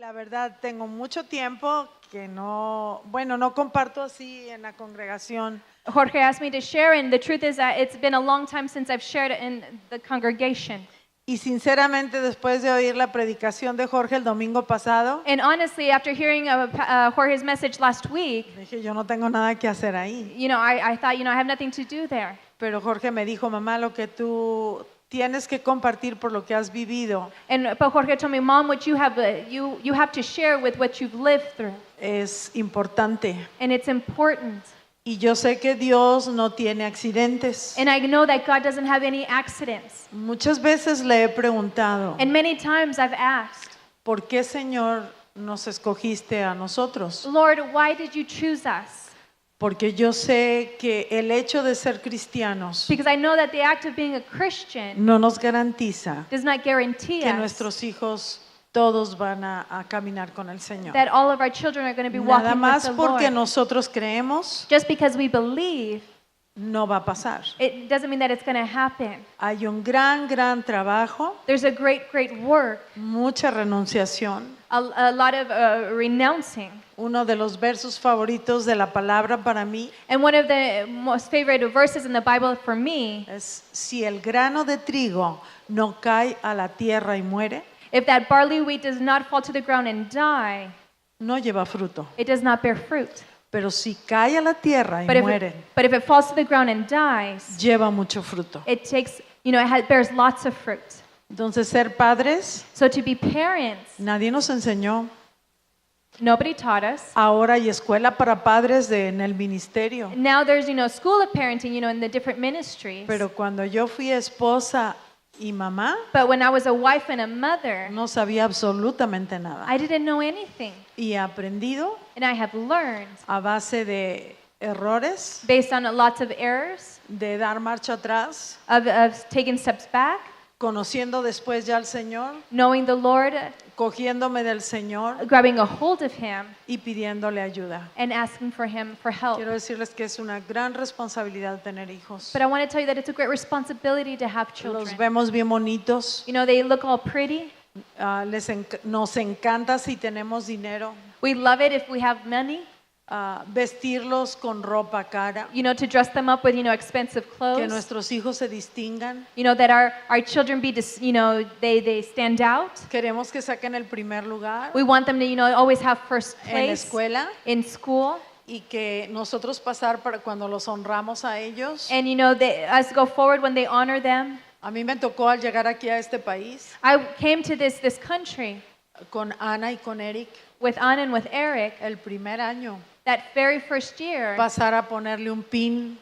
La verdad, tengo mucho tiempo que no comparto así en la congregación. Jorge asked me to share, and the truth is that it's been a long time since I've shared it in the congregation. Y sinceramente, después de oír la predicación de Jorge el domingo pasado, And honestly, after hearing Jorge's message last week, dije, yo no tengo nada que hacer ahí. I thought, I have nothing to do there. Pero Jorge me dijo, mamá, lo que tú tienes que compartir por lo que has vivido But Jorge told me, Mom, what you have to share with what you've lived through, es importante. and it's important. Y yo sé que Dios no tiene accidentes. And I know that God doesn't have any accidents. Muchas veces le he preguntado, And many times I've asked, ¿por qué, Señor, nos escogiste a nosotros? Lord, why did you choose us? Porque yo sé que el hecho de ser cristianos Because I know that the act of being a Christian no nos garantiza does not guarantee que us nuestros hijos todos van a caminar con el Señor. that all of our children are going to be Nada walking with más the porque Lord. nosotros creemos, Just because we believe, no va a pasar. it doesn't mean that it's going to happen. Hay un gran trabajo, There's a great work, mucha renunciación. a lot of renouncing. Uno de los versos favoritos de la palabra para mí And one of the most favorite verses in the Bible for me, es: si el grano de trigo no cae a la tierra y muere, if that barley wheat does not fall to the ground and die, no lleva fruto. it does not bear fruit. Pero si cae a la tierra y But muere, if it falls to the ground and dies, lleva mucho fruto. it takes, bears lots of fruit. Entonces, ser padres, So to be parents, nadie nos enseñó. nobody taught us. Ahora hay escuela para padres en el ministerio. Now there's, school of parenting, in the different ministries. Pero cuando yo fui esposa y mamá, But when I was a wife and a mother, no sabía absolutamente nada. I didn't know anything. Y he aprendido And I have learned, a base de errores, based on lots of errors, de dar marcha atrás, of taking steps back, conociendo después ya al Señor, knowing the Lord, cogiéndome del Señor grabbing a hold of Him, y pidiéndole ayuda. and asking for Him for help. Quiero decirles que es una gran responsabilidad tener hijos. But I want to tell you that it's a great responsibility to have Los children. vemos bien bonitos. They look all pretty. Nos encanta si tenemos dinero, We love it if we have money, vestirlos con ropa cara, to dress them up with, expensive que clothes. nuestros hijos se distingan. That our children be, they stand out. Queremos que saquen el primer lugar We want them to, always have first en la place escuela in school. y que nosotros pasar para cuando los honramos a ellos. And, us go forward when they honor them. A mí me tocó al llegar aquí a este país I came to this country con Ana y con Eric with Anna and with Eric. el primer año, That very first year, pasar a ponerle un pin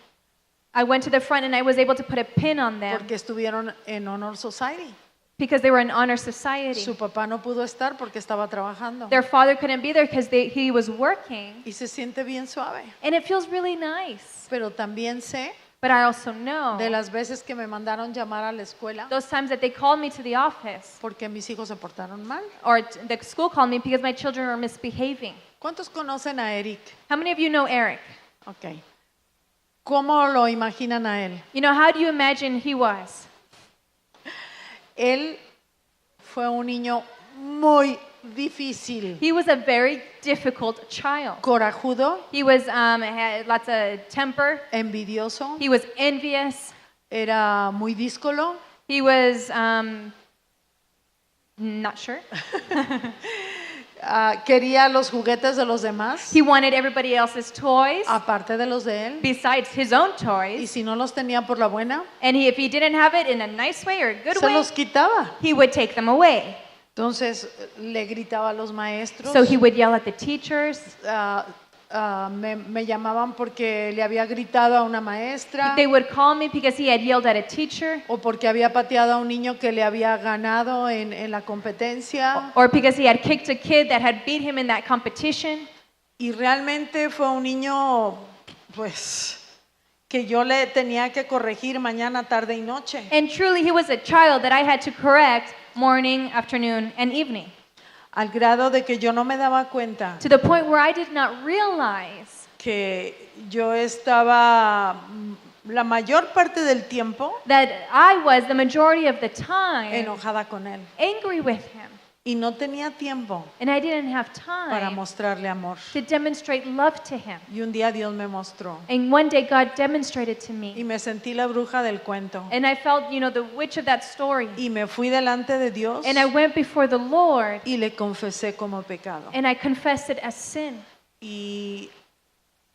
I went to the front and I was able to put a pin on them porque estuvieron en Honor Society. because they were in honor society. Su papá no pudo estar porque estaba trabajando. Their father couldn't be there because he was working. Y se siente bien suave. And it feels really nice. Pero también sé But I also know de las veces que me mandaron llamar a la escuela those times that they called me to the office porque mis hijos se portaron mal. or the school called me because my children were misbehaving. ¿Cuántos conocen a Eric? How many of you know Eric? Ok. ¿Cómo lo imaginan a él? How do you imagine he was? Él fue un niño muy difícil, He was a very difficult child. corajudo, He was had lots of temper. envidioso, He was envious. era muy díscolo, He was not sure. quería los juguetes de los demás, He wanted everybody else's toys aparte de los de él, besides his own y toys. si no los tenía por la buena, And if he didn't have it in a nice way or a good se way, los quitaba. he would take them away. Entonces le gritaba a los maestros, So he would yell at the teachers. me llamaban porque le había gritado a una maestra They would call me because he had yelled at a teacher o porque había pateado a un niño que le había ganado en la competencia. or because he had kicked a kid that had beat him in that competition. Y realmente fue un niño, pues, que yo le tenía que corregir mañana, tarde y noche. And truly he was a child that I had to correct morning, afternoon, and evening. Al grado de que yo no me daba cuenta To the point where I did not realize que yo estaba la mayor parte del tiempo that I was the majority of the time enojada con él. angry with him. Y no tenía tiempo And I didn't have para time mostrarle amor. to demonstrate love to him. Y un día Dios me mostró. And one day God demonstrated to Y me. me sentí la bruja del cuento. And I felt, the witch of that story. Y me fui delante de Dios And I went before the Lord y le confesé como pecado. and I confessed it as sin. Y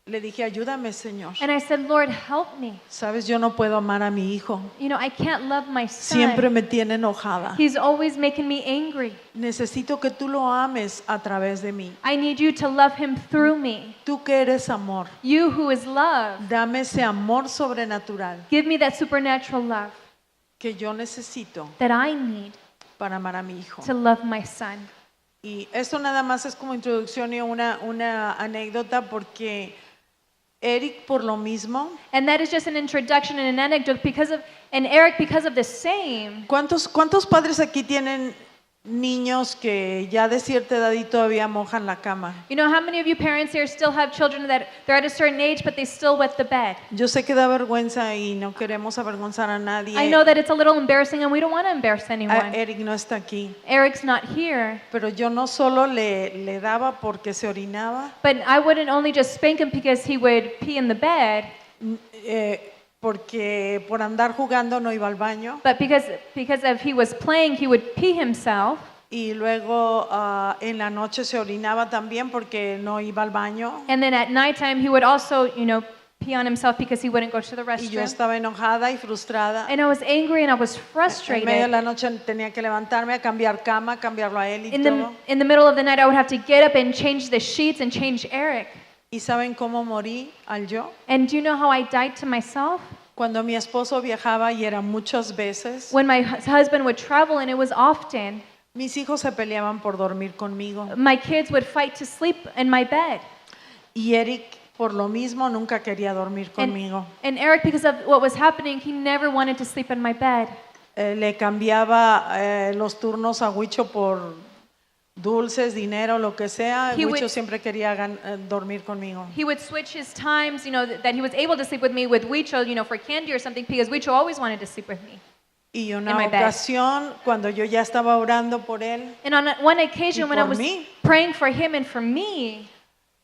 le dije, ayúdame, Señor. And I said, Lord, help me. Sabes, yo no puedo amar a mi hijo. I can't love my Siempre son. me tiene enojada. He's always making me angry. Necesito que tú lo ames a través de mí. I need you to love him through me. Tú que eres amor, You who is love, dame ese amor sobrenatural give me that supernatural love que yo necesito that I need para amar a mi hijo. to love my son. Y esto nada más es como introducción y una anécdota porque Eric por lo mismo. And that is just an introduction and an anecdote and Eric, because of the same. ¿Cuántos padres aquí tienen niños que ya de cierta edad y todavía mojan la cama? How many of you parents here still have children that they're at a certain age, but they still wet the bed? Yo sé que da vergüenza y no queremos avergonzar a nadie. I know that it's a little embarrassing and we don't want to embarrass anyone. Eric no está aquí. Eric's not here. Pero yo no solo le daba porque se orinaba, But I wouldn't only just spank him because he would pee in the bed, porque por andar jugando no iba al baño. but because if he was playing, he would pee himself. Y luego en la noche se orinaba también porque no iba al baño. And then at nighttime, he would also, pee on himself because he wouldn't go to the Y yo restroom. estaba enojada y frustrada. And I was angry and I was En medio de frustrated. la noche tenía que levantarme a cambiar cama, cambiarlo a él y todo. In the middle of the night, I would have to get up and change the sheets and change Eric. ¿Y saben cómo morí al yo? And do you know how I died to myself? Cuando mi esposo viajaba y era muchas veces, When my husband would travel, and it was often, mis hijos se peleaban por dormir conmigo. my kids would fight to sleep in my bed. Y Eric, por lo mismo, nunca quería dormir conmigo. And Eric, because of what was happening, he never wanted to sleep in my bed. Le cambiaba los turnos a Huicho por dulces, dinero, lo que sea. He Huicho would- siempre quería dormir conmigo. He would switch his times, that he was able to sleep with me with Huicho, for candy or something, because Huicho always wanted to sleep with me. Y In una my bed. ocasión, cuando yo ya estaba orando por él, And on one occasion, Y when I por was mí. praying for him and for me,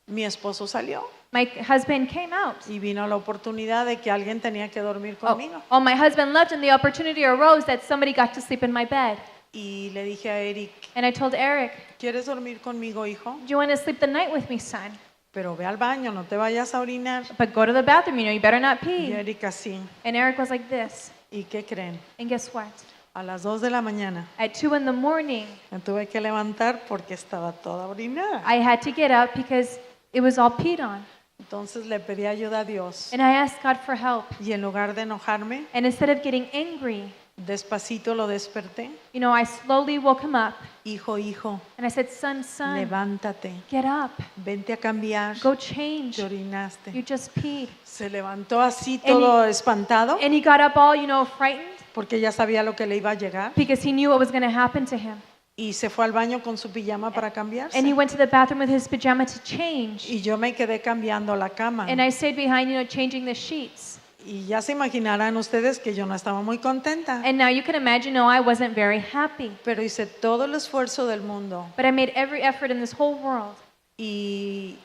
mi esposo salió my husband came out. y vino la oportunidad de que alguien tenía que dormir conmigo. My husband left, and the opportunity arose that somebody got to sleep in my bed. Y le dije a Eric, And I told Eric, ¿quieres dormir conmigo, hijo? do you want to sleep the night with me, son? Pero ve al baño, no te vayas a orinar. But go to the bathroom, you better not Y pee. Eric así. And Eric was like this. ¿Y qué creen? And guess what? A las 2 de la mañana At 2 in the morning, me tuve que levantar porque estaba toda orinada. I had to get up because it was all peed on. Entonces le pedí ayuda a Dios. And I asked God for help. Y en lugar de enojarme, And instead of getting angry, despacito lo desperté. I slowly woke him up. Hijo, hijo, And I said, son, levántate. get up. Vente a cambiar. Go change. Te orinaste. You just peed. Se levantó así todo espantado And he got up all, frightened porque ya sabía lo que le iba a llegar. because he knew what was going to happen to him. Y se fue al baño con su pijama para cambiarse. And he went to the bathroom with his pajama to change. Y yo me quedé cambiando la cama. And I stayed behind, changing the sheets. Y ya se imaginarán ustedes que yo no estaba muy contenta. And now you can imagine, I wasn't very happy. Pero hice todo el esfuerzo del mundo. But I made every effort in this whole world. Y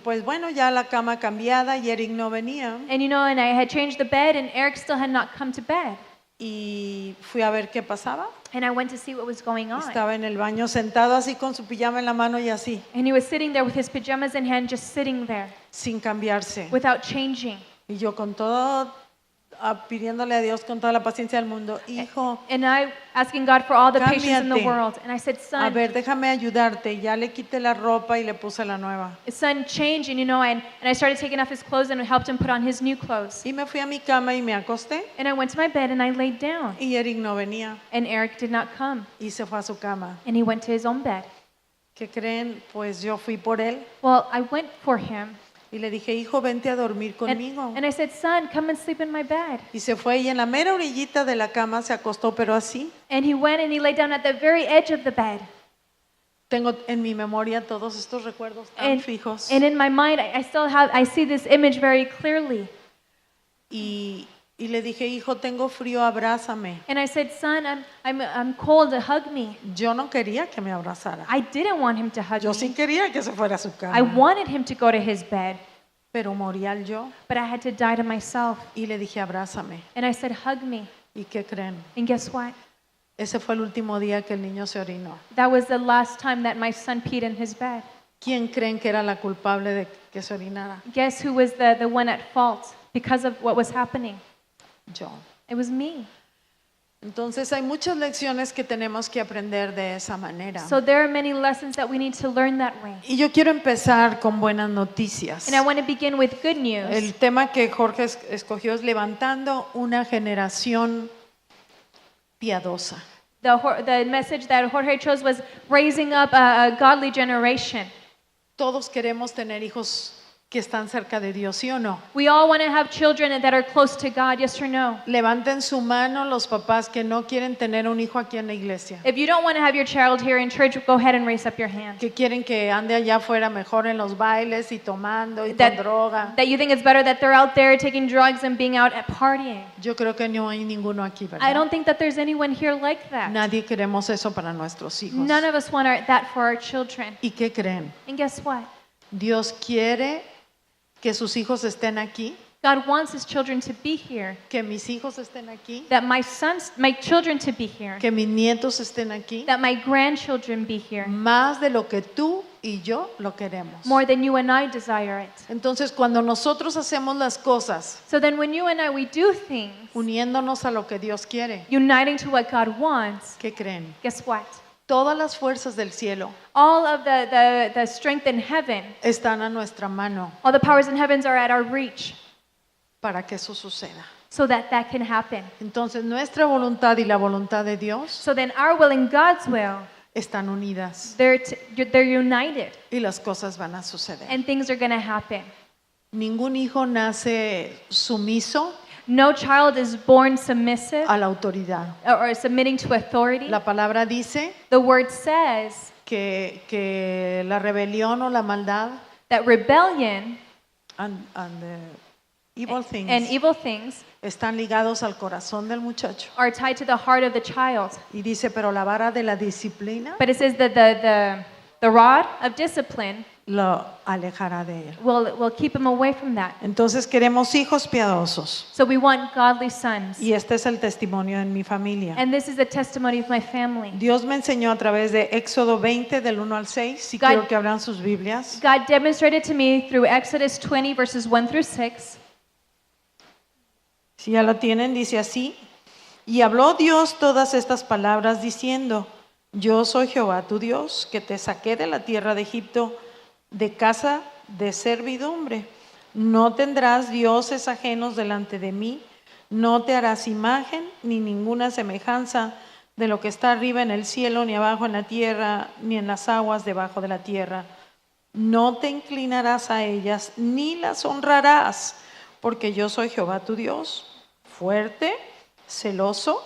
pues bueno, ya la cama cambiada y Eric no venía. And and I had changed the bed, and Eric still had not come to bed. Y fui a ver qué pasaba. And I went to see what was going on. Estaba en el baño sentado así con su pijama en la mano y así, And he was sitting there with his pajamas in hand, just sitting there sin cambiarse. without changing. Y yo con todo, pidiéndole a Dios con toda la paciencia del mundo, hijo, And I asking God for all the patience in the Cámbiate. world. And I said, a son, ver, déjame ayudarte. Ya le quité la ropa y le puse la nueva. son, change. And and I started taking off his clothes and helped him put on his new clothes. Y me fui a mi cama y me acosté. And I went to my bed and I laid down. Y Eric no venía And Eric did not come. y se fue a su cama. And he went to his own bed. ¿Qué creen? Pues yo fui por él Well, I went for him. y le dije, hijo, vente a dormir And, conmigo. and I said, son, come and sleep in my bed. Y se fue y en la mera orillita de la cama se acostó, pero así. And he went and he lay down at the very edge of the bed. Tengo en mi memoria todos estos recuerdos tan And, fijos. and in my mind, I see this image very clearly. Y Y le dije, hijo, tengo frío, abrázame. And I said, son, I'm cold, hug me. Yo no quería que me abrazara. I didn't want him to hug Yo sí me. quería que se fuera a su I cama. wanted him to go to his bed, Pero moría el yo. but I had to die to myself. Y le dije, abrázame. And I said, hug me. ¿Y qué creen? And guess what? Ese fue el último día que el niño se orinó. That was the last time that my son peed in his bed. ¿Quién creen que era la culpable de que se orinara? Guess who was the one at fault because of what was happening? Yo. It was me. Entonces hay muchas lecciones que tenemos que aprender de esa manera. So there are many lessons that we need to learn that way. Y yo quiero empezar con buenas noticias. And I want to begin with good news. El tema que Jorge escogió es levantando una generación piadosa. The message that Jorge chose was raising up a godly generation. Todos queremos tener hijos que están cerca de Dios, ¿sí o no? We all want to have children that are close to God, yes or no? Levanten su mano los papás que no quieren tener un hijo aquí en la iglesia, If you don't want to have your child here in church, go ahead and raise up your hand. que quieren que ande allá afuera mejor en los bailes y tomando y con That, droga. that you think it's better that they're out there taking drugs and being out at partying. Yo creo que no hay ninguno aquí, I ¿verdad? don't think that there's anyone here like that. Nadie queremos eso para nuestros hijos. None of us want that for our children. ¿Y qué creen? And guess what? Dios quiere que sus hijos estén aquí, God wants his children to be here. que mis hijos estén aquí, That my children to be here. que mis nietos estén aquí, That my grandchildren be here. más de lo que tú y yo lo queremos. More than you and I desire it. Entonces, cuando nosotros hacemos las cosas So then when you and I, we do things, uniéndonos a lo que Dios quiere, uniting to what God wants, ¿qué creen? guess what? Todas las fuerzas del cielo All of the strength in heaven, están a nuestra mano all the powers in heavens are at our reach para que eso suceda. so that can happen. Entonces, nuestra voluntad y la voluntad de Dios So then our will and God's will, están unidas they're united y las cosas van a suceder. and things are going to happen. Ningún hijo nace sumiso No child is born submissive a la autoridad. or submitting to authority. La palabra dice The word says que la rebelión o la maldad that rebellion and the evil things and evil things están ligados al corazón del muchacho. are tied to the heart of the child. Y dice, pero la vara de la disciplina But it says that the rod of discipline lo alejará de él. will keep him away from that. Entonces queremos hijos piadosos. So we want godly sons. Y este es el testimonio en mi familia. And this is the testimony of my family. Dios me enseñó a través de Éxodo 20 del 1 al 6. Si God- quiero que abran sus Biblias. God demonstrated to me through Exodus 20 verses 1 through 6. Si ya la tienen, dice así. Y habló Dios todas estas palabras diciendo, yo soy Jehová tu Dios, que te saqué de la tierra de Egipto, de casa de servidumbre. No tendrás dioses ajenos delante de mí, no te harás imagen ni ninguna semejanza de lo que está arriba en el cielo, ni abajo en la tierra, ni en las aguas debajo de la tierra. No te inclinarás a ellas, ni las honrarás, porque yo soy Jehová tu Dios, fuerte, celoso,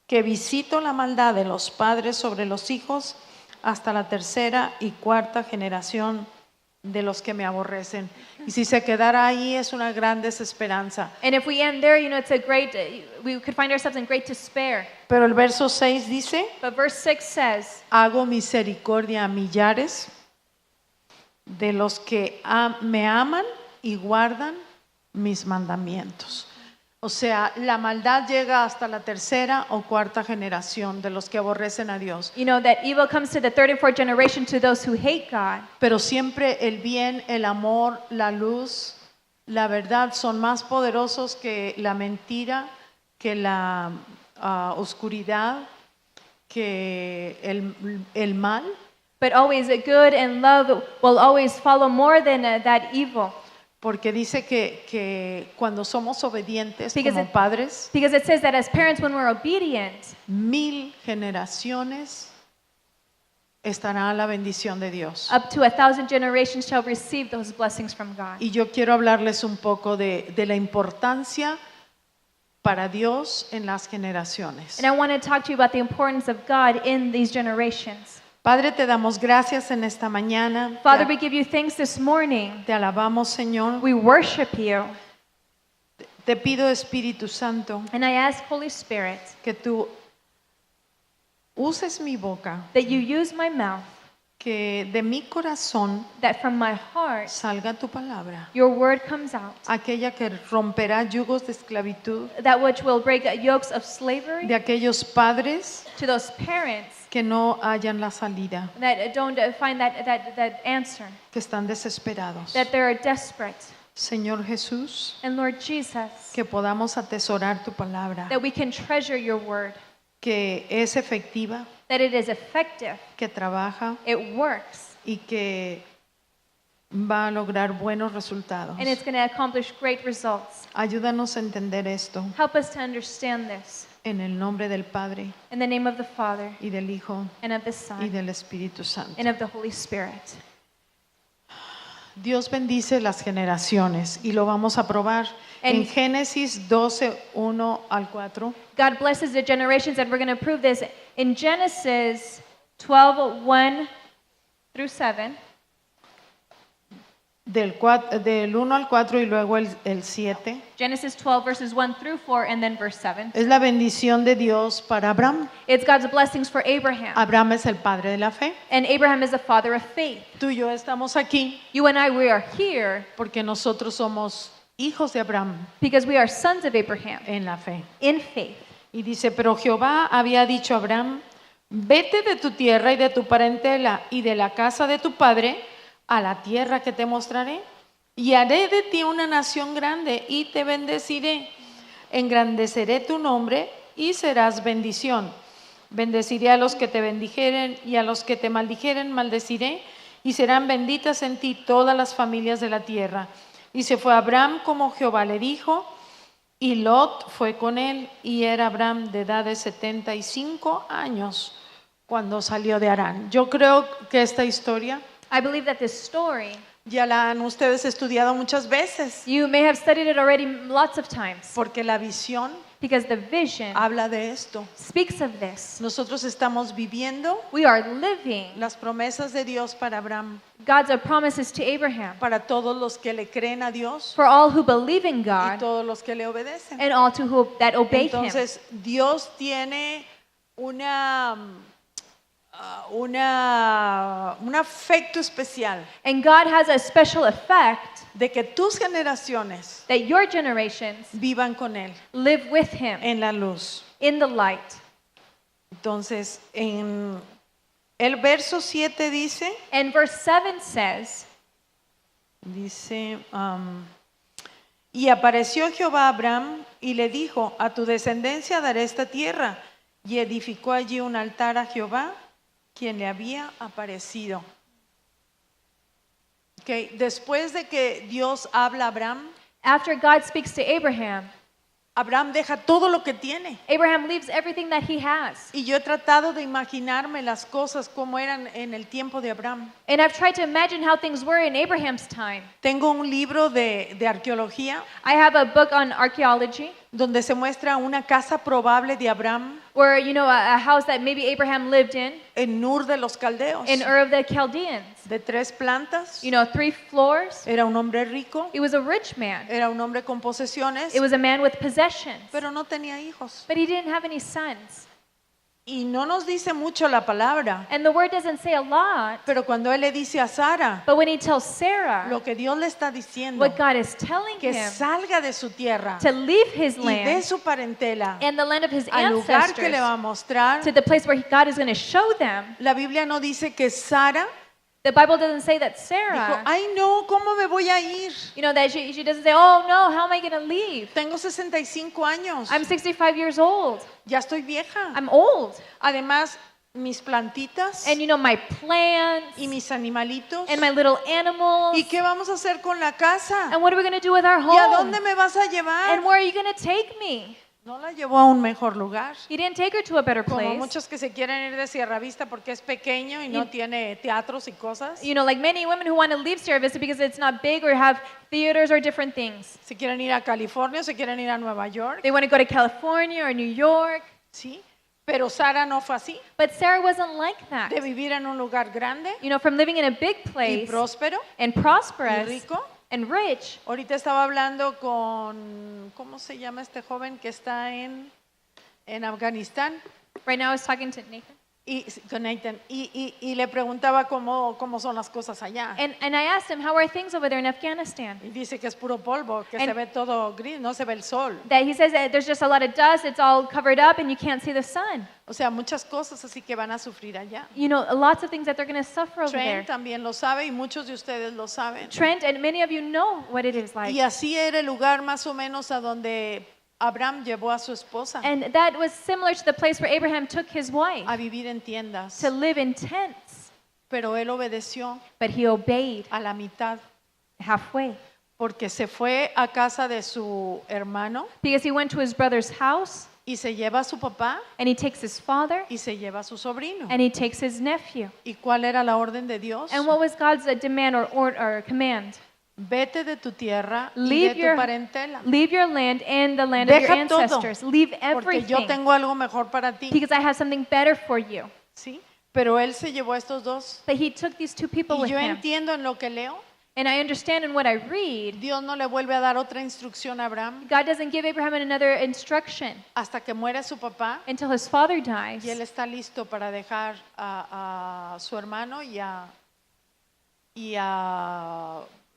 que visito la maldad de los padres sobre los hijos hasta la tercera y cuarta generación de los que me aborrecen. Y si se quedara ahí es una gran desesperanza. And if we end there, it's a great, we could find ourselves in great despair. Pero el verso 6 dice, But verse 6 says, hago misericordia a millares de los que me aman y guardan mis mandamientos. O sea, la maldad llega hasta la tercera o cuarta generación de los que aborrecen a Dios. that evil comes to the third and fourth generation to those who hate God. Pero siempre el bien, el amor, la luz, la verdad son más poderosos que la mentira, que la oscuridad, que el mal. But always good and love will always follow more than that evil. Porque dice que cuando somos obedientes Because como padres, Because it says that as parents, when we're obedient, 1000 generaciones estará la bendición de Dios. up to 1,000 generations shall receive those blessings from God. Y yo quiero hablarles un poco de la importancia para Dios en las generaciones. And I want to talk to you about the importance of God in these generations. Padre, te damos gracias en esta mañana. Father, we give you thanks this morning. Te alabamos, Señor. We worship you. Te pido, Espíritu Santo, And I ask, Holy Spirit, que tú uses mi boca, that you use my mouth, que de mi corazón that from my heart salga tu palabra, your word comes out, aquella que romperá yugos de esclavitud that which will break yokes of slavery de aquellos padres to those parents que no hallan la salida, that don't find that answer, que están desesperados. that they're desperate. Señor Jesús, And Lord Jesus, que podamos atesorar tu palabra, that we can treasure your word, que es efectiva, that it is effective, que trabaja it works, y que va a lograr buenos resultados. and it's going to accomplish great results. Ayúdanos a entender esto Help us to understand this. en el nombre del Padre In the name of the Father, y del Hijo and of the y Son, del Espíritu Santo. and of the Holy Spirit. Dios bendice las generaciones y lo vamos a probar en And- Génesis 12, 1 al 4. God blesses the generations, and we're going to prove this in Genesis 12, 1 through 7. Del 1 al 4 y luego el 7. Genesis 12, verses 1 through 4, and then verse 7. Es la bendición de Dios para Abraham. It's God's blessings for Abraham. Abraham es el padre de la fe. And Abraham is the father of faith. Tú y yo estamos aquí You and I, we are here porque nosotros somos hijos de Abraham because we are sons of Abraham en la fe. in faith. Y dice, pero Jehová había dicho a Abraham, vete de tu tierra y de tu parentela y de la casa de tu padre a la tierra que te mostraré, y haré de ti una nación grande y te bendeciré. Engrandeceré tu nombre y serás bendición. Bendeciré a los que te bendijeren y a los que te maldijeren maldeciré, y serán benditas en ti todas las familias de la tierra. Y se fue Abraham como Jehová le dijo, y Lot fue con él, y era Abraham de edad de 75 años cuando salió de Harán. Yo creo que esta historia I believe that this story, ya la han ustedes estudiado muchas veces, you may have studied it already lots of times porque la visión because the vision habla de esto. speaks of this. Nosotros estamos viviendo We are living las promesas de Dios para Abraham, God's promises to Abraham para todos los que le creen a Dios for all who believe in y God todos los que le obedecen. and all to who that obey Him. Entonces, Dios tiene un afecto especial And God has a special effect de que tus generaciones that your generations vivan con Él live with Him en la luz. in the light. Entonces, en el verso 7 dice, And verse 7 says, y apareció Jehová a Abraham y le dijo, a tu descendencia daré esta tierra. Y edificó allí un altar a Jehová, quien le había aparecido. Okay. Después de que Dios habla a Abraham, after God speaks to Abraham, Abraham deja todo lo que tiene. Abraham leaves everything that he has. Y yo he tratado de imaginarme las cosas como eran en el tiempo de Abraham. And I've tried to imagine how things were in Abraham's time. Tengo un libro de arqueología I have a book on archaeology donde se muestra una casa probable de Abraham where, you know, a house that maybe Abraham lived en Ur de los Caldeos, in Ur of the Chaldeans. de 3 plantas. You know, 3 floors. Era un hombre rico, He was a rich man. era un hombre con posesiones, It was a man with possessions. pero no tenía hijos. But he didn't have any sons. Y no nos dice mucho la palabra, And the word doesn't say a lot. pero cuando él le dice a Sara But when he tells Sarah lo que Dios le está diciendo, what God is telling que him salga de su tierra to leave his y de land su parentela and the land of his al lugar que le va a ancestors mostrar, to the place where God is going to show them. la Biblia no dice que Sara The Bible doesn't say that dijo, Sarah, ay no, ¿cómo me voy a ir? you know, that she doesn't say, oh no, how am I going to leave? Tengo 65 años, I'm 65 years old. ya estoy vieja. I'm old. Además, mis plantitas And you know, my plants y mis animalitos. and my little animals. ¿Y qué vamos a hacer con la casa? And what are we going to do with our ¿Y a home? dónde me vas a llevar? And where are you going to take me? No la llevó a un mejor lugar. He didn't take her to a better Como place. muchos que se quieren ir de Sierra Vista porque es pequeño y no Y- tiene teatros y cosas. You know, like many women who want to leave Sierra Vista because it's not big or have theaters or different things. Se quieren ir a California, se quieren ir a Nueva York. They want to go to California or New York. Sí. Pero Sara no fue así. But Sarah wasn't like that. De vivir en un lugar grande You know, from living in a big y place próspero and y prosperous rico, And rich, Ahorita estaba hablando con, ¿cómo se llama este joven que está en Afganistán? right now I was talking to Nathan. Con Nathan, y le preguntaba cómo son las cosas allá. And I asked him, how are things over there in Afghanistan? Y dice que es puro polvo, que And- se ve todo gris, no se ve el sol. That he says that there's just a lot of dust, it's all covered up, and you can't see the sun. O sea, muchas cosas así que van a sufrir allá. You know, lots of things that they're going to suffer over there. Trent también lo sabe y muchos de ustedes lo saben. Trent, and many of you know what it is like. Y así era el lugar más o menos a donde Abraham llevó a su esposa And that was similar to the place where Abraham took his wife a vivir en tiendas. to live in tents. Pero él obedeció But he obeyed a la mitad halfway porque se fue a casa de su hermano because he went to his brother's house y se lleva a su papá and he takes his father y se lleva a su sobrino. and he takes his nephew. ¿Y cuál era la orden de Dios? And what was God's demand or command? Vete de tu tierra y Leave de your, tu parentela. leave your land and the land of your Deja todo, ancestors. Leave porque yo everything tengo algo mejor para ti. because I have something better for you. ¿Sí? Pero él se llevó a estos dos. But he took these two people Y with yo him. entiendo en lo que leo, And I understand in what I read, Dios no le vuelve a dar otra instrucción a Abraham God doesn't give Abraham another instruction hasta que muere su papá until his father dies. y él está listo para dejar a su hermano y a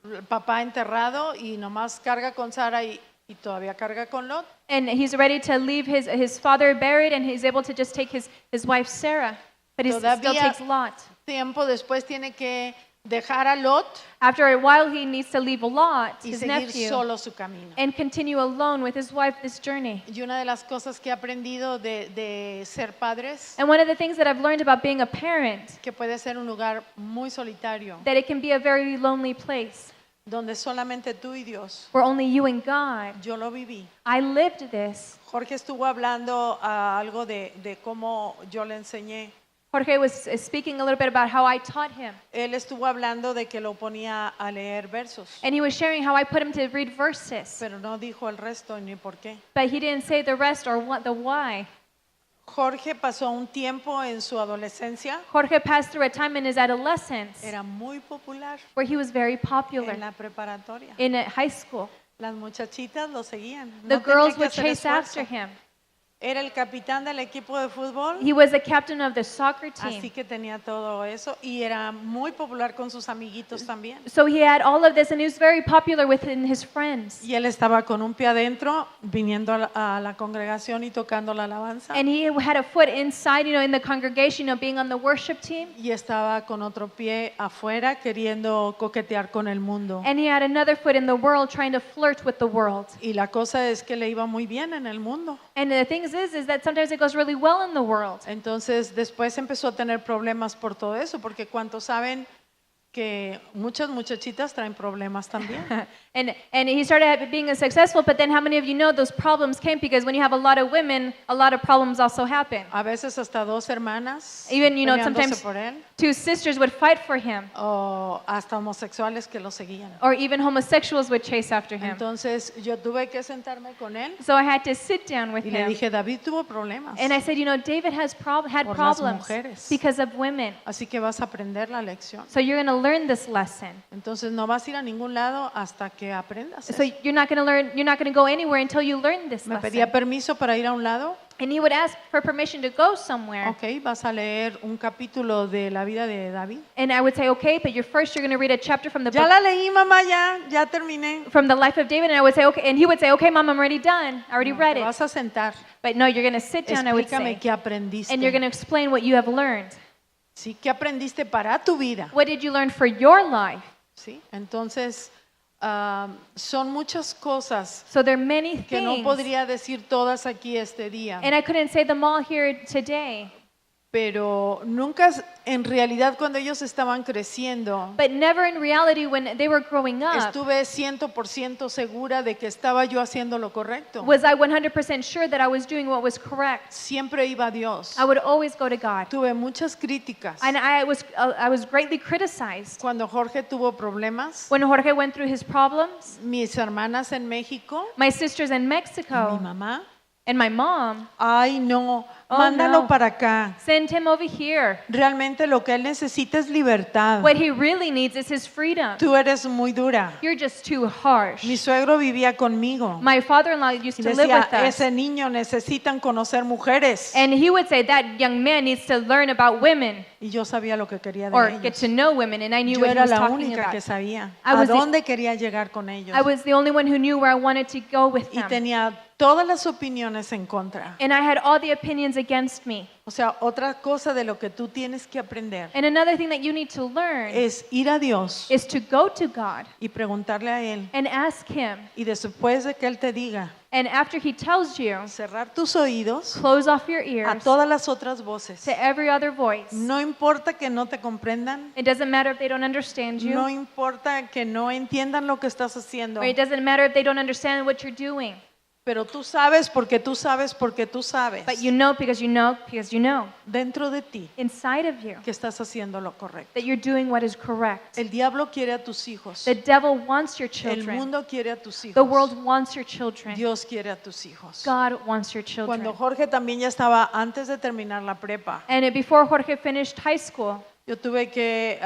el papá enterrado y nomás carga con Sara y todavía carga con Lot. And he's ready to leave his father buried, and he's able to just take his wife Sarah. But he still Todavía- takes Lot. Tiempo después tiene que dejar a Lot After a while, he needs to leave Lot, y his seguir nephew, solo su camino. and continue alone with his wife this journey. Y una de las cosas que he aprendido de ser padres, And one of the things that I've learned about being a parent, que puede ser un lugar muy solitario, that it can be a very lonely place donde solamente tú y Dios. where only you and God. Yo lo viví. I lived this. Jorge estuvo hablando algo de cómo yo le enseñé. Jorge was speaking a little bit about how I taught him. Él estuvo hablando de que lo ponía a leer versos, And he was sharing how I put him to read verses. pero no dijo el resto ni por qué. But he didn't say the rest or what the why. Jorge pasó un tiempo en su adolescencia, Jorge passed through a time in his adolescence era muy popular where he was very popular en la preparatoria. in high school. Las muchachitas lo seguían. The No tenía girls que would hacer chase esfuerzo. after him. Era el capitán del equipo de fútbol, He was the captain of the soccer así team. que tenía todo eso y era muy popular con sus amiguitos también. So he had all of this, and he was very popular within his friends. Y él estaba con un pie adentro, viniendo a la congregación y tocando la alabanza. And he had a foot inside, in the congregation, being on the worship team. Y estaba con otro pie afuera, queriendo coquetear con el mundo. And he had another foot in the world, trying to flirt with the world. Y la cosa es que le iba muy bien en el mundo. And the thing is that sometimes it goes really well in the world. Entonces después empezó a tener problemas por todo eso, porque cuántos saben que muchas muchachitas traen problemas también. And he started being successful, but then how many of you know those problems came because when you have a lot of women, a lot of problems also happen. A veces hasta dos hermanas Even, peleándose sometimes por él, two sisters would fight for him, o hasta homosexuales que lo seguían. or even homosexuals would chase after him. Entonces yo tuve que sentarme con él So I had to sit down with y le him. dije, David tuvo problemas, And I said, David has had Por las problems mujeres. because of women. así que vas a aprender la lección. So you're going to learn this lesson. Entonces no vas a ir a ningún lado hasta que aprendas So eso. you're not going to go anywhere until you learn this Me pedía lesson. permiso para ir a un lado. And he would ask for permission to go somewhere. Ok, vas a leer un capítulo de la vida de David. And I would say, okay, but first you're going to read a chapter from the Ya book, la leí, mamá, ya terminé. from the life of David. And I would say, okay. And he would say, okay, Mom, I'm already done. I already No, read te it. vas a sentar. But no, you're going to sit down, I would Explícame say. qué aprendiste. And you're going to explain what you have learned. Sí, qué aprendiste para tu vida. What did you learn for your life? Sí, entonces son muchas cosas So there are many que no things. podría decir todas aquí este día. And I couldn't say them all here today. Pero nunca, en realidad, cuando ellos estaban creciendo, But never in reality when they were growing up estuve 100% segura de que estaba yo haciendo lo correcto. was I 100% sure that I was doing what was correct. Siempre iba a Dios. I would always go to God. Tuve muchas críticas. And I was greatly criticized. Cuando Jorge tuvo problemas, When Jorge went through his problems, mis hermanas en México, my sisters in y mi Mexico mamá, And my mom, ay no, Oh, mándalo no. para acá. send him over here. Realmente lo que él necesita es libertad. What he really needs is his freedom. Tú eres muy dura. You're just too harsh. Mi suegro vivía conmigo. My father-in-law used Y to live decía, with us. ese niño necesitan conocer mujeres. And he would say that young man needs to learn about women Y yo sabía lo que quería de or ellos. get to know women, and I knew Yo what he era was la talking única que about. sabía I a was the- dónde quería llegar con ellos. I was the only one who knew where I wanted to go with Y them. tenía todas las opiniones en contra. And I had all the opinions against me. O sea, otra cosa de lo que tú tienes que aprender And another thing that you need to learn es ir a Dios is to go to God y preguntarle a Él. and ask Him. Y después de que Él te diga, And after He tells you, cerrar tus oídos close off your a ears todas las otras voces. to every other voice. No importa que no te comprendan, It doesn't matter if they don't understand no you, importa que no entiendan lo que estás haciendo, or it doesn't matter if they don't understand what you're doing. pero tú sabes porque tú sabes porque tú sabes But you know because you know because you know dentro de ti inside of you que estás haciendo lo correcto. that you're doing what is correct. El diablo quiere a tus hijos, The devil wants your el children. mundo quiere a tus The world hijos, wants your children. Dios quiere a tus hijos. God wants your children. Cuando Jorge también ya estaba antes de terminar la prepa, And before Jorge finished high school, yo tuve que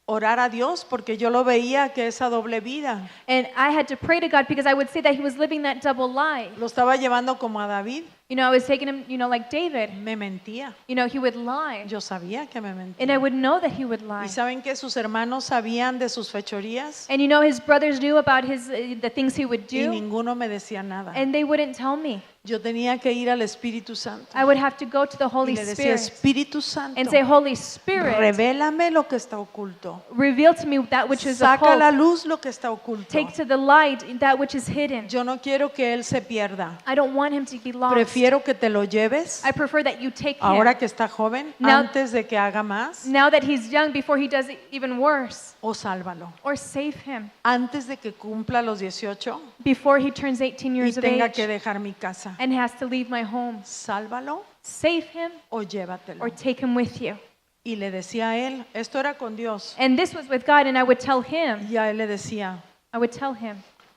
orar a Dios porque yo lo veía que esa doble vida and I had to pray to God because I would see that he was living that double life. lo estaba llevando como a David, You know, I was taking him, you know, like David. me mentía. You know, he would lie. Yo sabía que me And I mentía. would know that he would lie. Y saben que sus hermanos sabían de sus fechorías And you know, his brothers knew about the things he would y do, ninguno me decía nada. and they wouldn't tell me. Yo tenía que ir al Espíritu Santo I would have to go to the y Holy le decía, Spirit Espíritu Santo, and say, Holy Spirit, revélame lo que está oculto. reveal to me that which is Saca a la occult. luz lo que está oculto. Take to the light that which is hidden. Yo no quiero que él se pierda. I don't want him to be lost. Prefiero que te lo lleves I prefer that you take ahora him que está joven, Now- antes de que haga más, now that he's young before he does it even worse, o sálvalo. or save him Antes de que cumpla los 18 before he turns 18 y years of tenga age que dejar mi casa. and has to leave my home. Sálvalo Save him o llévatelo. or take him with you. Y le decía a él, esto era con Dios. And this was with God, and I would tell him, Y a él le decía,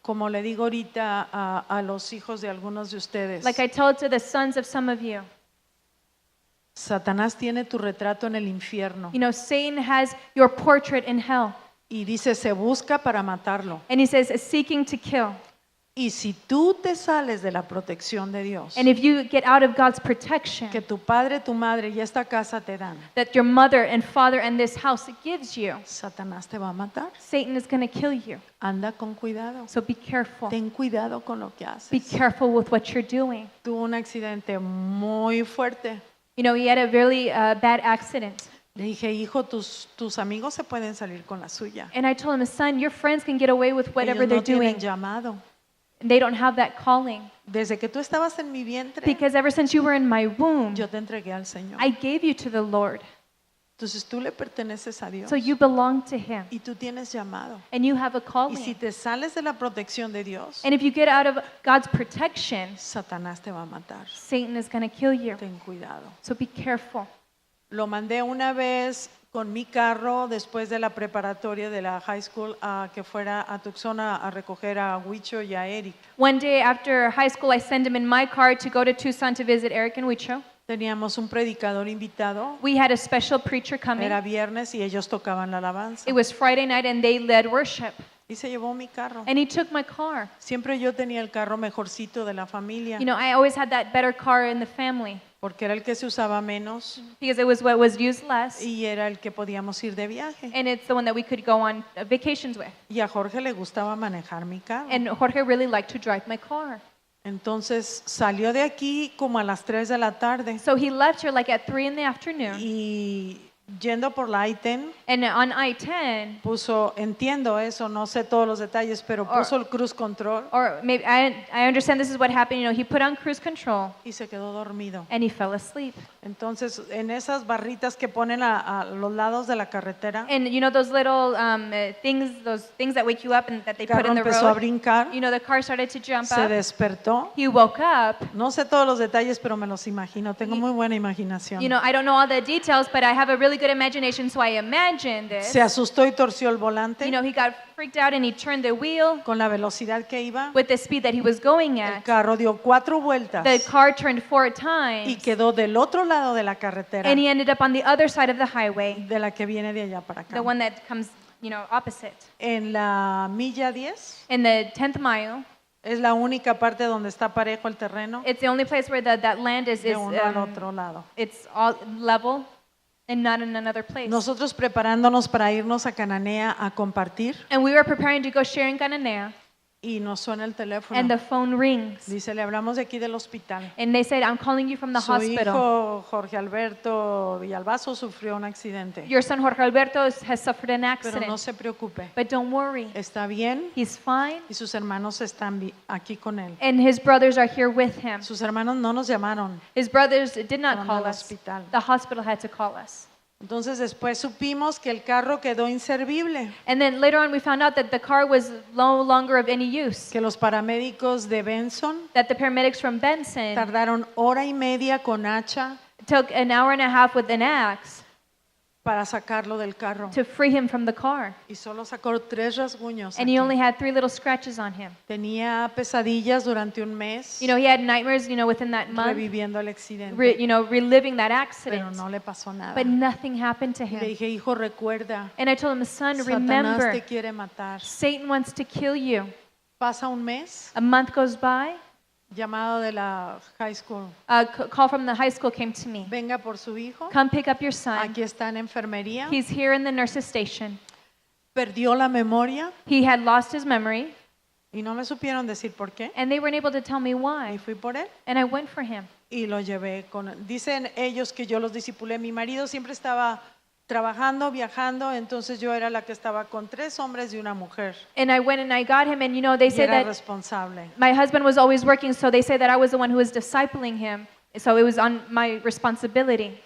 como le digo ahorita a los hijos de algunos de ustedes, like I told to the sons of some of you, Satanás tiene tu retrato en el infierno you know, Satan has your portrait in hell. y dice, se busca para matarlo. And he says, seeking to kill. Y si tú te sales de la protección de Dios, And if you get out of God's protection que tu padre, tu madre y esta casa te dan, that your mother and father and this house gives you, Satanás te va a matar. Satan is going to kill you. Anda con cuidado. So be careful. Ten cuidado con lo que Be haces. careful with what you're doing. Tuvo un accidente muy fuerte. You know, he had a really bad accident. Le dije, hijo, tus amigos se pueden salir con la suya. And I told him, son, your friends can get away with whatever Ellos they're no tienen doing. llamado. They don't have that calling. Desde que tú estabas en mi vientre, Because ever since you were in my womb, yo te entregué al Señor. I gave you to the Lord. Entonces tú le perteneces a Dios So you belong to him. y tú tienes llamado. And you have a Y si calling. te sales de la protección de Dios, And if you get out of God's protection, Satanás te va a matar. Satan is going to kill you. Ten cuidado. So be careful. Lo mandé una vez con mi carro después de la preparatoria de la high school a que fuera a Tucson a recoger a Huicho y a Eric. One day after high school, I sent him in my car to go to Tucson to visit Eric and Wicho. Teníamos un predicador invitado. We had a special preacher coming. Era viernes y ellos tocaban la alabanza. It was Friday night and they led worship. Y se llevó mi carro. And he took my car. Siempre yo tenía el carro mejorcito de la familia You know, I always had that better car in the family porque era el que se usaba menos because it was what was used less. y era el que podíamos ir de viaje. And it's the one that we could go on vacations with. Y a Jorge le gustaba manejar mi carro. And Jorge really liked to drive my car. Entonces salió de aquí como a las 3 de la tarde So he left here like at 3 in the afternoon. y yendo por la I-10 And on I-10, puso, entiendo eso, no sé todos los detalles, pero puso el cruise control or maybe I understand this is what happened. You know, he put on cruise control y se quedó dormido. and he fell asleep. Entonces en esas barritas que ponen a los lados de la carretera, And you know those little those things that wake you up and that they el put carro in the empezó a road. brincar, You know, the car started to jump se up. despertó. He woke up. No sé todos los detalles, pero me los imagino. Tengo muy buena imaginación. You know, I don't know all the details, but I have a really good imagination, so I imagined this. Se asustó y torció el volante You know, he got freaked out and he turned the wheel con la velocidad que iba. with the speed that he was going El at. carro dio 4 vueltas The car turned 4 y times, quedó del otro lado de la carretera, and he ended up on the other side of the highway, de la que viene de allá para the acá. one that comes, opposite. En la milla 10 In the 10th mile, es la única parte donde está parejo el terreno it's the only place where that land is, de uno al otro lado. it's all level and not in another place. Nosotros preparándonos para irnos a Cananea a compartir And we were preparing to go share in Cananea, y nos suena el teléfono. and the phone rings. Dice, le hablamos de aquí del hospital. And they said, I'm calling you from the Su hospital. hijo Jorge Alberto Villalbazo sufrió un accidente. Your son Jorge Alberto has suffered an Pero no accident. se preocupe, But don't worry, está bien he's fine. y sus hermanos están aquí con él. And his brothers are here with him. Sus hermanos no nos llamaron. His brothers did not Fueron call al us. hospital. The hospital had to call us. Entonces después supimos que el carro quedó inservible, And then later on, we found out that the car was no longer of any use. que los paramédicos de Benson That the paramedics from Benson tardaron hora y media con hacha took an hour and a half with an axe para sacarlo del carro to free him from the car. y solo sacó 3 rasguños. And he aquí. only had 3 little scratches on him. Tenía pesadillas durante un mes He had nightmares, within that month, reviviendo el accidente, reliving that pero accident. no le pasó nada. But nothing happened to Y le him. dije, hijo, recuerda, And I told him, son, Satanás remember, te quiere matar. Satan wants to kill you. Pasa un mes, A month goes by, llamado de la high school, a call from the high school came to me. venga por su hijo, Come pick up your son. aquí está en enfermería, He's here in the nurse's station. perdió la memoria He had lost his memory, y no me supieron decir por qué. and they weren't able to tell me Y why. fui por él And I went for him. y lo llevé con. Dicen ellos que yo los discipulé. Mi marido siempre estaba trabajando, viajando, entonces yo era la que estaba con 3 hombres y una mujer. And I went and I got him, and they Y said era that responsable. my husband was always working, so they say that I was the one who was discipling him. So it was on my responsibility.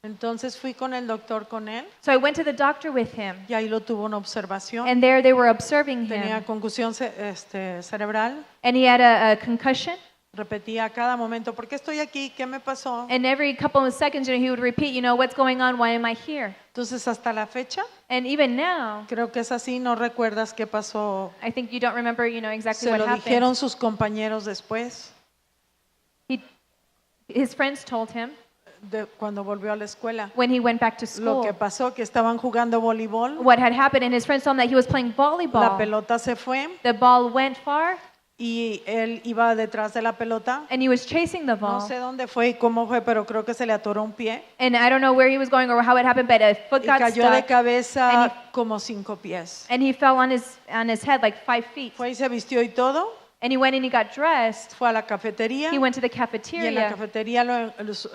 Entonces fui con el doctor con él So I went to the doctor with him, y ahí lo tuvo una observación. and there they were observing Tenía him. concusión cerebral. And he had a concussion. Repetía a cada momento, ¿por qué estoy aquí? ¿Qué me pasó? And every couple of seconds, he would repeat, what's going on? Why am I here? Entonces hasta la fecha, And even now, creo que es así, no recuerdas qué pasó. I think you don't remember, exactly Se what lo happened. dijeron sus compañeros después, His friends told him de cuando volvió a la escuela. when he went back to Lo school que pasó, que estaban jugando voleibol, what had happened, and his friends told him that he was playing la volleyball. pelota se fue The ball went far, y él iba detrás de la pelota. and he was chasing the No ball. sé dónde fue y cómo fue, pero creo que se le atoró un pie And I don't know where he was going or how it happened, but a foot y got cayó de stuck, cabeza como 5 pies. and he fell on his head like 5 feet. Fue y se vistió y todo, And he went and he got dressed. fue a la cafetería He went to the y en la cafeteria. cafetería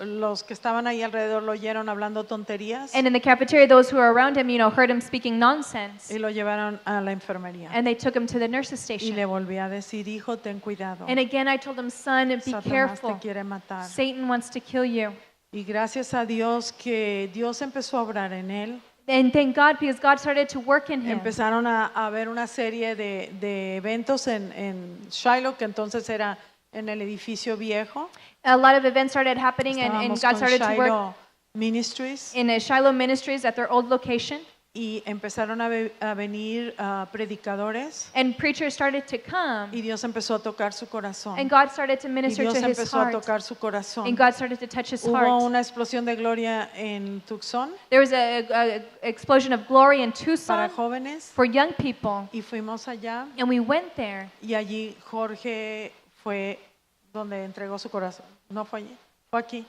los que estaban ahí alrededor lo oyeron hablando tonterías And in the cafeteria, those who were around him, heard him speaking nonsense. y lo llevaron a la enfermería. And they took him to the nurse's Y station. le volví a decir, hijo, ten cuidado, And again, I told him, son, be Satanás te careful. quiere matar. Satan wants to kill you. Y gracias a Dios que Dios empezó a obrar en él. And thank God, because God started to work in him. Empezaron a ver una serie de eventos en Shiloh, que entonces era en el edificio viejo. A lot of events started happening, and Estábamos God con started to work Shiloh Ministries in Shiloh Ministries at their old location. y empezaron a venir predicadores And preachers started to come, y Dios empezó a tocar su corazón. and God started to Y minister Dios to his empezó a heart. tocar su corazón. And God started to touch his Hubo heart. una explosión de gloria en Tucson There was a explosion of glory in para Tucson jóvenes for young people. y fuimos allá And we went there. y allí Jorge fue donde entregó su corazón. ¿No fue allí? Fue aquí.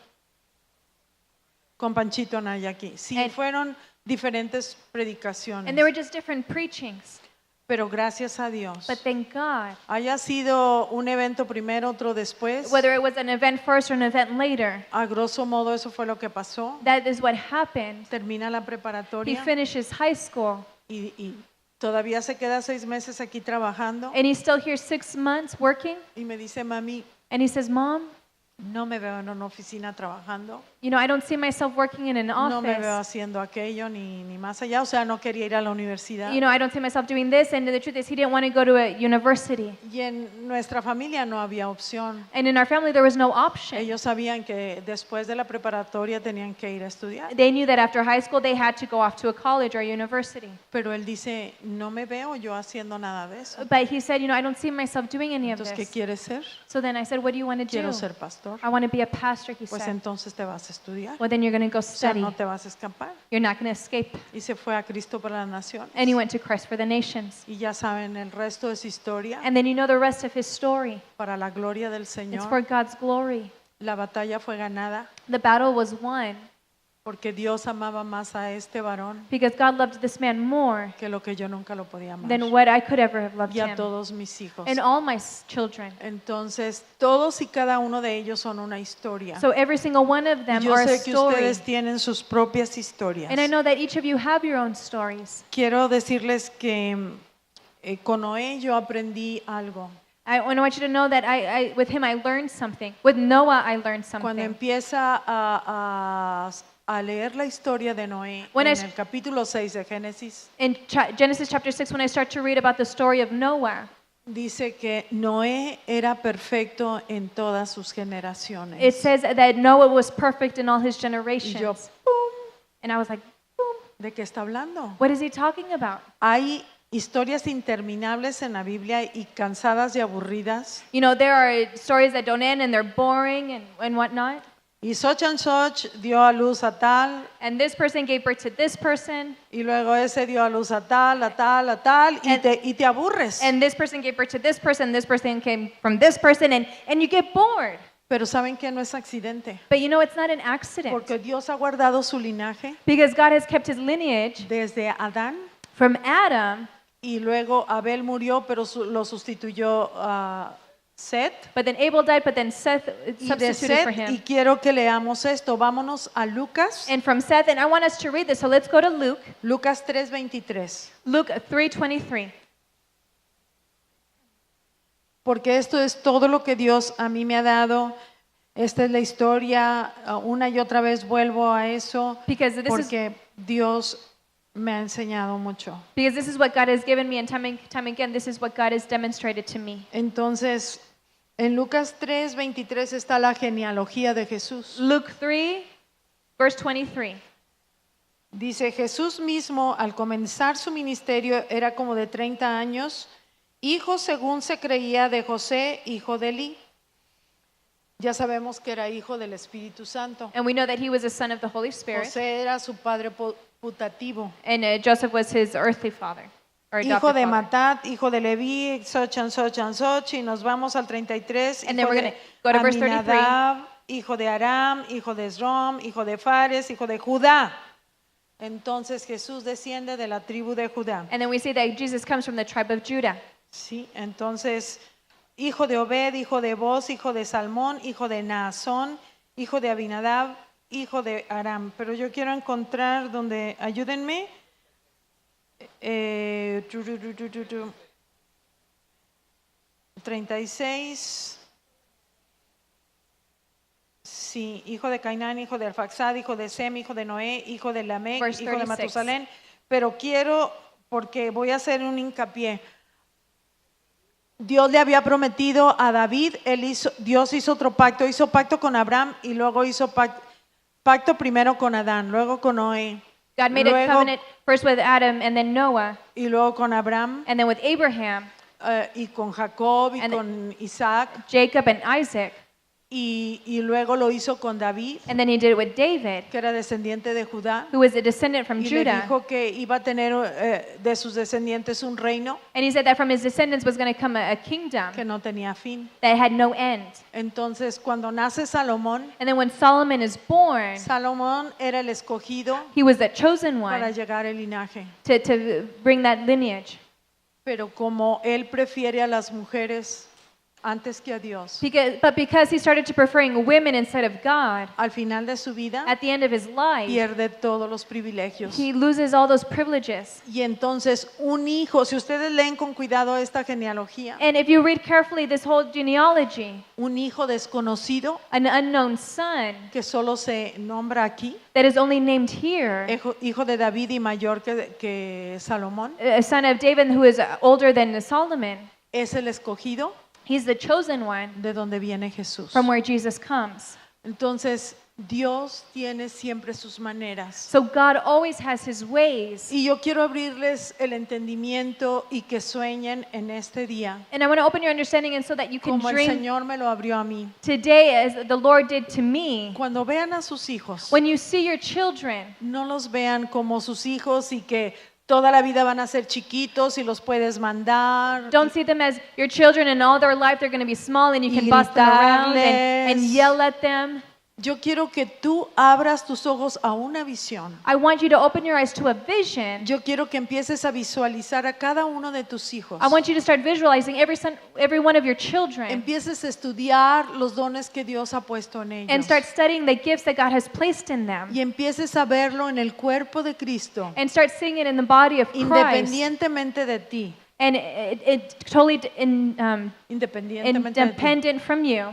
Con Panchito Anaya aquí. Sí, And- fueron diferentes predicaciones. And there were just different preachings. Pero gracias a Dios. But thank God. Haya sido un evento primero, otro después. Whether it was an event first or an event later, A grosso modo eso fue lo que pasó. that is what happened. Termina la He preparatoria finishes high school, y todavía se queda 6 meses aquí trabajando. and he's still here 6 months working. Y me dice, mami, And he says, Mom, No me veo en una oficina trabajando. You know, I don't see myself working in an No me veo office. haciendo aquello ni más allá. O sea, no quería ir a la universidad. You know, I don't see myself doing this. And the truth is, he didn't want to go to a university. Y en nuestra familia no había opción. And in our family, there was no option. Ellos sabían que después de la preparatoria tenían que ir a estudiar. They knew that after high school, they had to go off to a college or a university. Pero él dice, no me veo yo haciendo nada de eso. But he said, you know, I don't see myself doing any of Entonces, ¿qué this. quieres ser? So then I said, what do you want to Quiero do? ser pastor. I want to be a pastor, he Pues said. entonces te vas a estudiar. Well, then you're going to go O sea, study. no te vas a escapar. You're not going to escape. Y se fue a Cristo para las Naciones. And he went to Christ for the Nations. Y ya saben, el resto es historia And then you know the rest of his story. para la gloria del It's Señor. for God's glory. La batalla fue ganada The battle was won porque Dios amaba más a este varón because God loved this man more que lo que yo nunca lo podía amar. than what I could ever have loved Y a him. todos mis hijos. And all my children. Entonces, todos y cada uno de ellos son una historia. So every single one of Y them yo are a sé que story. ustedes tienen sus propias historias. And I know that each of you have your own stories. Quiero decirles que con Noé yo aprendí algo. I want you to know that with him I learned something. With Noah I learned Cuando something. empieza a leer la historia de Noé When en I- el capítulo 6 de Génesis, In Genesis chapter 6, when I start to read about the story of Noah, dice que Noé era perfecto en todas sus it generaciones. says that Noah was perfect in all his Y yo, generations. ¡pum! And I was like, boom, ¿De qué está hablando? what is he talking about? Hay historias interminables en la Biblia y cansadas y aburridas. You know, there are stories that don't end and they're boring and whatnot. Y Soch dio a luz a tal, And this person gave birth to this person, y luego ese dio a luz a tal, a tal, a tal, And- y te aburres. and this person gave birth to this person came from this person, and you get bored. Pero ¿saben que no es accidente? But you know, it's not an accident Porque Dios ha guardado su linaje because God has kept his lineage desde Adán, from Adam, y luego Abel murió, pero lo sustituyó Set. but then Abel died, but then Seth Y de substituted for Set, y him. quiero que leamos esto. Vámonos a Lucas, And from Seth, and I want us to read this, so let's go to Luke, Lucas 3:23. Luke 3:23. Porque esto es todo lo que Dios a mí me ha dado. Esta es la historia. Una y otra vez vuelvo a eso Because this is porque Dios me ha enseñado mucho. what God has given me, and time again, this is what God has demonstrated to me. Entonces, en Lucas 3:23 está la genealogía de Jesús. Luke 3, verse 23. Dice, Jesús mismo al comenzar su ministerio era como de 30 años, hijo según se creía de José, hijo de Eli. Ya sabemos que era hijo del Espíritu Santo. And we know that he was a son of the Holy Spirit, José era su padre putativo. and Joseph was his earthly father, or Hijo adopted de father. Matat, hijo de Leví, Soch, y nos vamos al 33, And then hijo we're de gonna go to verse 33. Aminadab, hijo de Aram, hijo de Esrom, hijo de Fares, hijo de Judá. Entonces Jesús desciende de la tribu de Judá. And then we see that Jesus comes from the tribe of Judah. Sí, entonces, hijo de Obed, hijo de Boz, hijo de Salmón, hijo de Naasón, hijo de Abinadab, hijo de Aram. Pero yo quiero encontrar donde, ayúdenme. 36. Sí, hijo de Cainán, hijo de Arfaxad, hijo de Sem, hijo de Noé, hijo de Lamec, Verse hijo de 36. Matusalén. Pero quiero, porque voy a hacer un hincapié. Dios le había prometido a David, Dios hizo otro pacto, hizo pacto con Abraham y luego hizo pacto primero con Adán, luego con Noé, God made a Luego- covenant first with Adam, and then Noah, y luego con Abraham and then with Abraham, y con Jacob y And- con Isaac Jacob, and Isaac. y luego lo hizo con David, And then he did it with David, que era descendiente de Judá, who was a descendant from y le Judah. dijo que iba a tener de sus descendientes un reino And he said that from his descendants was going to come a kingdom que no tenía fin. that had no end. Entonces, cuando nace Salomón, And then when Solomon is born, Salomón era el escogido he was the chosen para one llegar al linaje. to bring that lineage. Pero como él prefiere a las mujeres antes que a Dios. But because he started to preferring women instead of God, Al final de su vida at the end of his life, pierde todos los privilegios. he loses all those privileges. Y entonces un hijo, si ustedes leen con cuidado esta genealogía, And if you read carefully this whole genealogy, un hijo desconocido an unknown son que solo se nombra aquí, that is only named here, hijo de David y mayor que Salomón, a son of David who is older than Solomon, es el escogido he's the chosen one de donde viene Jesús. from where Jesus comes. Entonces, Dios tiene siempre sus maneras. So God always has his ways. Y yo quiero abrirles el entendimiento y que sueñen en este día, And I want to open your understanding and so that you can como el dream Señor me lo abrió a mí. today as the Lord did to me. Cuando vean a sus hijos, When you see your children, no los vean como sus hijos y que toda la vida van a ser chiquitos y los puedes mandar. don't see them as your children and all their life they're going to be small and you Y can boss them around and gritarles. yell at them. Yo quiero que tú abras tus ojos a una visión. I want you to open your eyes to a vision. Yo quiero que empieces a visualizar a cada uno de tus hijos. I want you to start visualizing every one of your children Empieces a estudiar los dones que Dios ha puesto en and ellos. start studying the gifts that God has placed in them Y empieces a verlo en el cuerpo de Cristo, and start seeing it in the body of Christ. independientemente de ti. And it totally Independientemente de ti, independent from you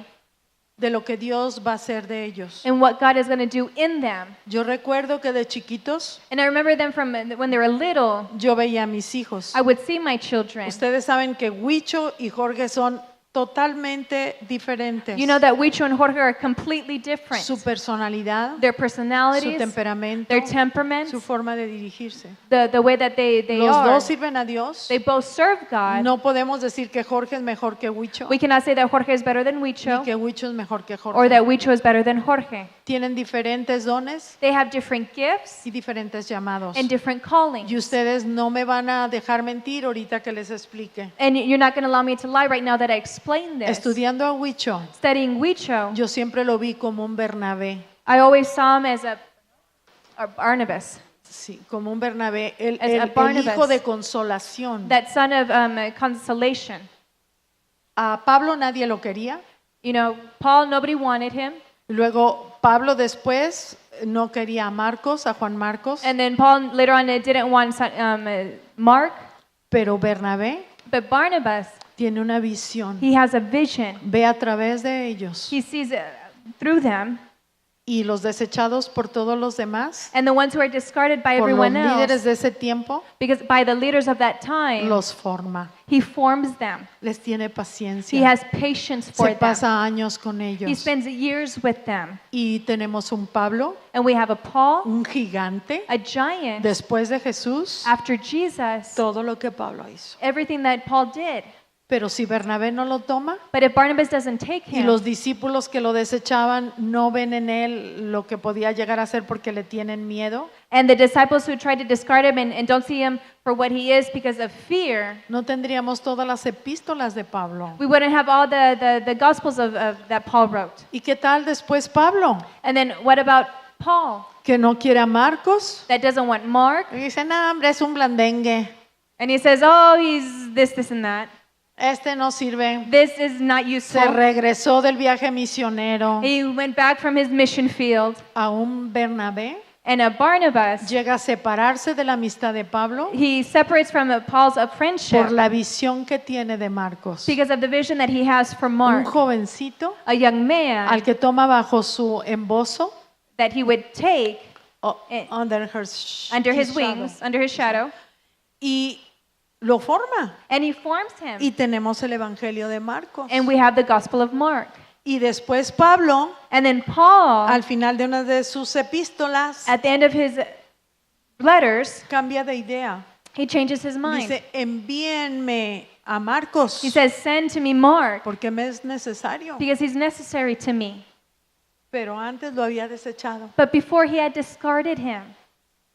de lo que Dios va a hacer de ellos. and what God is going to do in them. Yo recuerdo que de chiquitos And I remember them from when they were little. yo veía a mis hijos. I would see my children. Ustedes saben que Huicho y Jorge son totalmente diferentes. You know that Huicho and Jorge are completely different. Su personalidad, Their su personalities, temperamento, their temperament, su forma de dirigirse. the way that they Los are. dos sirven a Dios. They both serve God. No podemos decir que Jorge es mejor que Huicho, We cannot say that Jorge is better than ni Huicho que Huicho es mejor que or Jorge. that Huicho is better than Jorge. Tienen diferentes dones They have different gifts y diferentes llamados. and different callings. Y ustedes no me van a dejar mentir ahorita que les explique. And you're not going to allow me to lie right now that I explain this. Estudiando a Huicho, Studying Huicho, yo siempre lo vi como un Bernabé. I always saw him as a Barnabas, Sí, como un Bernabé, el As a Barnabas. hijo de consolación. that son of consolation. A Pablo nadie lo quería. You know, Paul, nobody wanted him. Luego Pablo después no quería a Marcos, a Juan Marcos, And then Paul later on didn't want Mark, pero Bernabé but Barnabas, tiene una visión. he has a vision. Ve a través de ellos He sees through them, y los desechados por todos los demás, and the ones who are discarded by por los everyone líderes else, de ese tiempo, because by the leaders of that time, los forma. he forms them. Les tiene He paciencia. has patience for Se them. pasa años con He ellos. spends years with them. Y tenemos un Pablo, And we have a Paul, un gigante. a giant, Después de Jesús, after Jesus, todo lo que Pablo hizo. everything that Paul did. Pero si Bernabé no lo toma But if Barnabas doesn't take y him, los discípulos que lo desechaban no ven en él lo que podía llegar a ser porque le tienen miedo, and the disciples who tried to discard him and don't see him for what he is because of fear, no tendríamos todas las epístolas de Pablo. we wouldn't have all the gospels of that Paul wrote. ¿Y qué tal después Pablo? And then what about Paul Que no quiere a Marcos. that doesn't want Mark? Y dice, no, hombre, es un blandengue. And he says, oh, he's this, and that. Este no sirve. This is not Se useful. regresó del viaje misionero He went back from his mission field. a un Bernabé. And a Barnabas, Llega a separarse de la amistad de Pablo he separates from Paul's por friendship la visión que tiene de Marcos. because of the vision that he has for Un Mark, jovencito a young man al que toma bajo su embozo, that he would take under under his shadow. wings, under his shadow, Y lo forma. and he forms him. Y tenemos el Evangelio de Marcos. And we have the Gospel of Mark. Y después Pablo, And then Paul, al final de una de sus epístolas, at the end of his letters, cambia de idea. he changes his mind. Dice, envíenme a Marcos He says, send to me Mark porque me es necesario. because he's necessary to me. Pero antes lo había desechado. But before he had discarded him.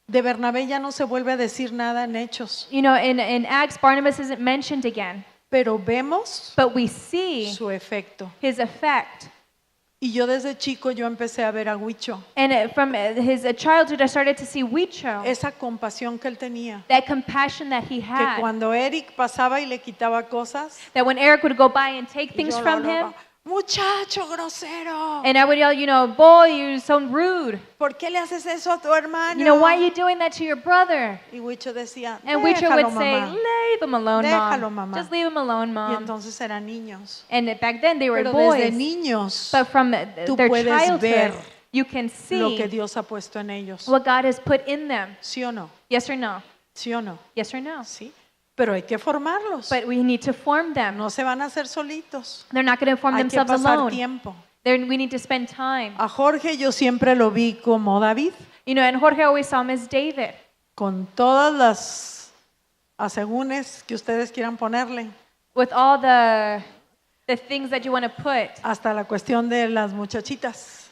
De Bernabé ya no se vuelve a decir nada en Hechos. You know, in Acts, Barnabas isn't mentioned again. Pero vemos But we see su efecto. his effect. Y yo desde chico yo empecé a ver a Huicho, And from his childhood, I started to see Huicho, esa compasión que él tenía. that compassion that he Que had. cuando Eric pasaba y le quitaba cosas, That when Eric would go by and take things yo from lo him, hablaba, muchacho grosero, and I would yell, boy, you're so rude. ¿por qué le haces eso a tu hermano? Why are you doing that to your brother? Y Huicho decía, And Huicho déjalo, would say, mamá. leave him alone, Déjalo, Mom. mamá. Just leave him alone, Y Mom. entonces eran niños. And back then they were Pero desde boys. niños But from tú their puedes childhood, ver you can lo que see Dios ha puesto en ellos. what God has put in them. ¿Sí o no? Yes or no? ¿Sí o no? Yes or no? Sí. Pero hay que formarlos. But we need to form them. No se van a hacer solitos. They're not going to form Hay que themselves pasar alone. tiempo. We need to spend time. A Jorge yo siempre lo vi como David, And Jorge always saw him as David, con todas las asegúnes que ustedes quieran ponerle, with all the things that you want to put, hasta la cuestión de las muchachitas,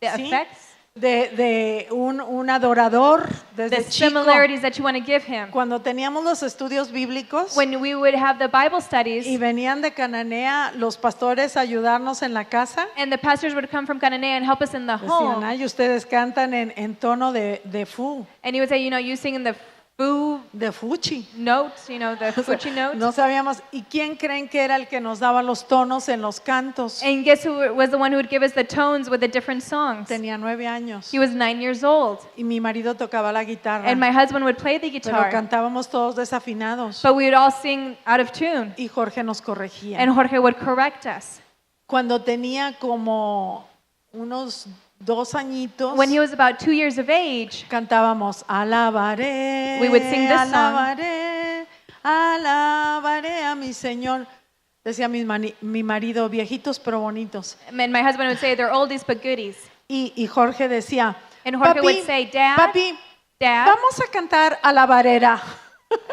the Sí. effects, de un adorador the desde chico. similarities that you want to give him. Cuando teníamos los estudios bíblicos When we would have the Bible y studies, venían de Cananea los pastores a ayudarnos en la casa, and the pastors would come from Cananea and help us in the decían, home, ay, ustedes cantan en tono de fu, and he would say, you sing in the foo de fuchi. notes, the fuchi notes. No sabíamos, ¿y quién creen que era el que nos daba los tonos en los cantos? And guess who was the one who would give us the tones with the different songs? Tenía 9 años He was 9 years old, y mi marido tocaba la guitarra, and my husband would play the pero guitar, cantábamos todos desafinados but we would all sing out of tune, y Jorge nos corregía. and Jorge would correct us. Cuando tenía como unos 2 añitos, When he was about 2 years of age, cantábamos, alabaré, We would sing this song. alabaré, alabaré a mi Señor. Decía mi marido, viejitos pero bonitos. and my husband would say, they're oldies but goodies. Y Jorge decía, And Jorge papi, would say, Dad, papi, Dad, vamos a cantar alabarera.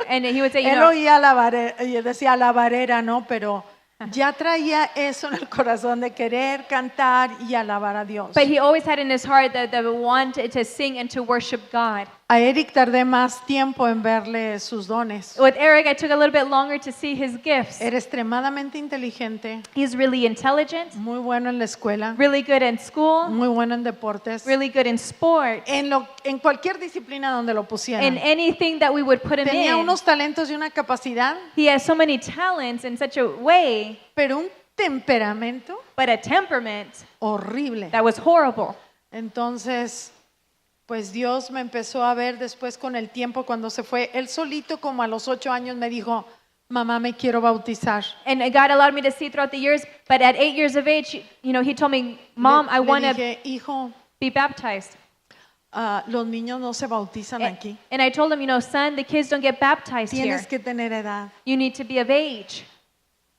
and he would say, Él oía alabarera, y decía alabarera, ¿no? Pero ya traía eso en el corazón de querer cantar y alabar a Dios. but he always had in his heart the want to sing and to worship God. A Eric tardé más tiempo en verle sus dones. With Eric, I took a little bit longer to see his gifts. Era extremadamente inteligente, He's really intelligent, muy bueno en la escuela, really good in school, muy bueno en deportes, really good in sport, en cualquier disciplina donde lo in pusieran. anything that we would put him Tenía in. unos talentos y una capacidad, He has so many talents in such a way, pero un temperamento but a temperament horrible. that was horrible. Entonces, pues Dios me empezó a ver después con el tiempo cuando se fue. Él solito como a los 8 años me dijo, mamá, me quiero bautizar. And God allowed me to see throughout the years, but at 8 years of age, he told me, Mom, I Le want to dije, hijo, be baptized. los niños no se bautizan aquí. And I told him, son, the kids don't get baptized here. Tienes que tener edad. You need to be of age.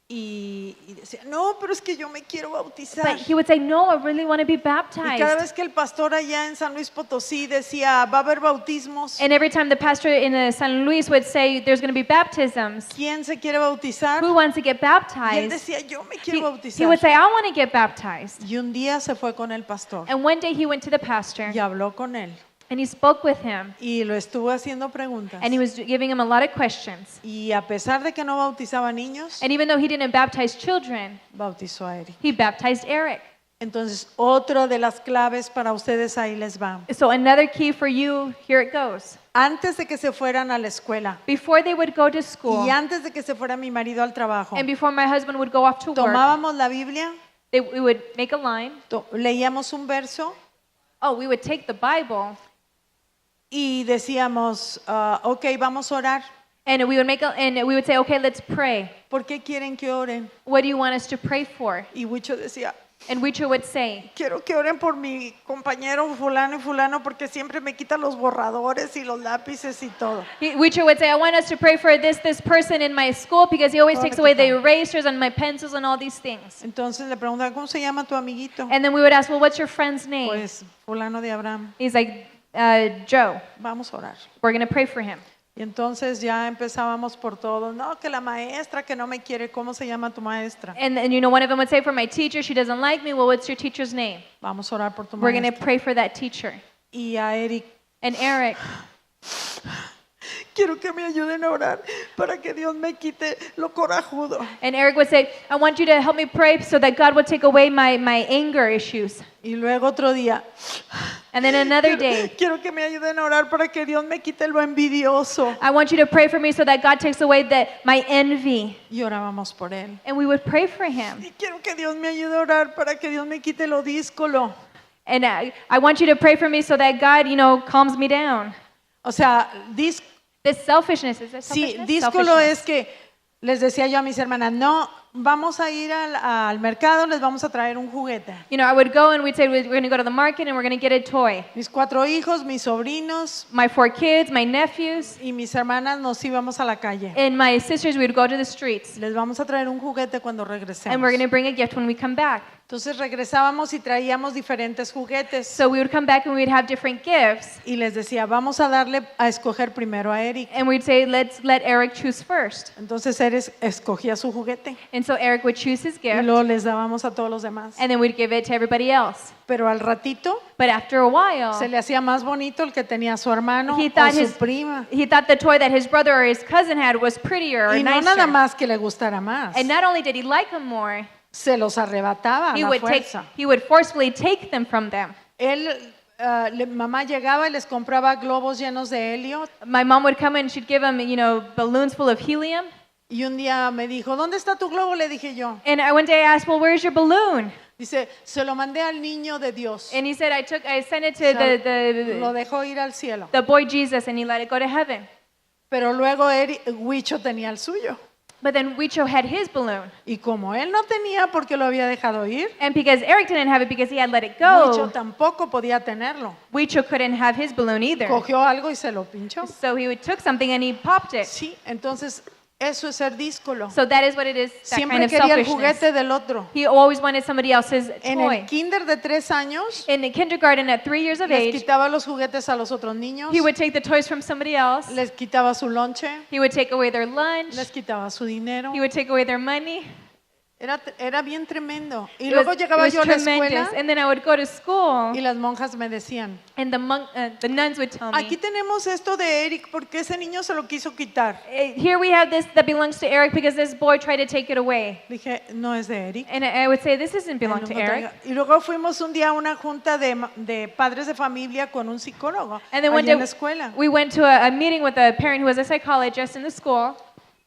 Y decía, no, pero es que yo me quiero bautizar. But he would say, no, I really want to be Y cada baptized. vez que el pastor allá en San Luis Potosí decía, va a haber bautismos, And every time the pastor in San Luis would say, there's going to be baptisms, ¿quién se quiere bautizar? who wants to get Y él baptized? decía, yo me He, quiero he bautizar. would say, I want to get baptized. Y un día se fue con el pastor And one day he went to the pastor y habló con él. and he spoke with him Y lo estuvo haciendo preguntas. and he was giving him a lot of questions. Y a pesar de que no bautizaba niños, And even though he didn't baptize children, bautizó a Eric. he baptized Eric. Entonces, otra de las claves para ustedes ahí les va. So another key for you, here it goes. Antes de que se fueran a la escuela Before they would go to school y antes de que se fuera mi marido al trabajo, and before my husband would go off to work, tomábamos la Biblia, we would make a line. leíamos un verso Oh, we would take the Bible y decíamos, ok, vamos a orar. and we would say, okay, let's pray. ¿Por qué quieren que oren? What do you want us to pray for? Y Huicho decía, And Wicho would say, quiero que oren por mi compañero fulano y fulano porque siempre me quita los borradores y los lápices y todo. Wicho would say, I want us to pray for this person in my school because he always takes away the erasers and my pencils and all these things. Entonces le preguntaba, ¿cómo se llama tu amiguito? And then we would ask, well, what's your friend's name? Pues fulano de Abraham. He's like, Joe. Vamos a orar. We're going to pray for him. Y entonces ya empezábamos por todo. No, que la maestra que no me quiere, ¿cómo se llama tu maestra? And one of them would say, for my teacher, she doesn't like me. Well, what's your teacher's name? Vamos a orar por tu We're going to maestra. pray for that teacher. Y a Eric, And Eric, quiero que me ayuden a orar para que Dios me quite lo corajudo. And Eric would say, I want you to help me pray so that God would take away my anger issues. Y luego otro día, And then another day, quiero que me ayuden a orar para que Dios me quite lo envidioso. I want you to pray for me so that God takes away my envy. Y orábamos por él. And we would pray for him. Y quiero que Dios me ayude a orar para que Dios me quite lo díscolo. And I want you to pray for me so that God, calms me down. O sea, This selfishness, is it sí, selfishness? díscolo Selfishness. es que les decía yo a mis hermanas, no, vamos a ir al mercado, les vamos a traer un juguete. I would go and we'd say we're going to go to the market and we're going to get a toy. Mis 4 hijos, mis sobrinos My 4 kids, my nephews, y mis hermanas nos íbamos a la calle. and my sisters, we would go to the streets. Les vamos a traer un juguete cuando And we're regresemos. going to bring a gift when we come back. Entonces regresábamos y traíamos diferentes juguetes. So we would come back and we'd have different gifts. Y les decía, vamos a darle a escoger primero a Eric. And we'd say, let's let Eric choose first. Entonces Eric escogía su juguete And so Eric would choose his y gift, luego les dábamos a todos los demás. and then we'd give it to everybody else. Pero al ratito But after a while, se le hacía más bonito el que tenía su hermano He o thought su his- prima. he thought the toy that his brother or his cousin had was prettier or Y no nada nicer. más que le gustara más. And not only did he like them more, Se los arrebataba a he la fuerza. would forcefully take them from them. Él, mamá llegaba y les compraba globos llenos de helio. My mom would come and she'd give him, balloons full of helium. Y un día me dijo, ¿dónde está tu globo? Le dije yo. And one day I asked, well, where's your balloon? Dice, se lo mandé al niño de Dios. And he said, I sent it O to sea, lo dejó ir al cielo. the boy Jesus, and he let it go to heaven. Pero luego Huicho tenía el suyo. But then Wicho had his balloon. Y como él no tenía porque lo había dejado ir, And because Eric didn't have it because he had let it Huicho go, tampoco podía tenerlo. Wicho couldn't have his balloon either. Cogió algo y se lo pinchó. So he took something and he popped it. Sí, entonces eso es ser díscolo. So that is what it is, that Siempre kind of quería el selfishness. juguete del otro. He always wanted somebody else's En toy. el kinder de 3 años, In the kindergarten at 3 years of les age, quitaba los juguetes a los otros niños, he would take the toys from somebody else. les quitaba su lonche, He would take away their lunch. les quitaba su dinero. He would take away their money. Era bien tremendo. Y It luego was llegaba yo a la tremendous. escuela And then I would go to school, y las monjas me decían, and the nuns would tell aquí me, tenemos esto de Eric porque ese niño se lo quiso quitar. here we have this that belongs to Eric because this boy tried to take it away. Dije, no es de Eric. And I would say, this doesn't No, belong no to traiga. Eric. Y luego fuimos un día a una junta de padres de familia con un psicólogo And then one allá en la day escuela. we went to a meeting with a parent who was a psychologist in the school.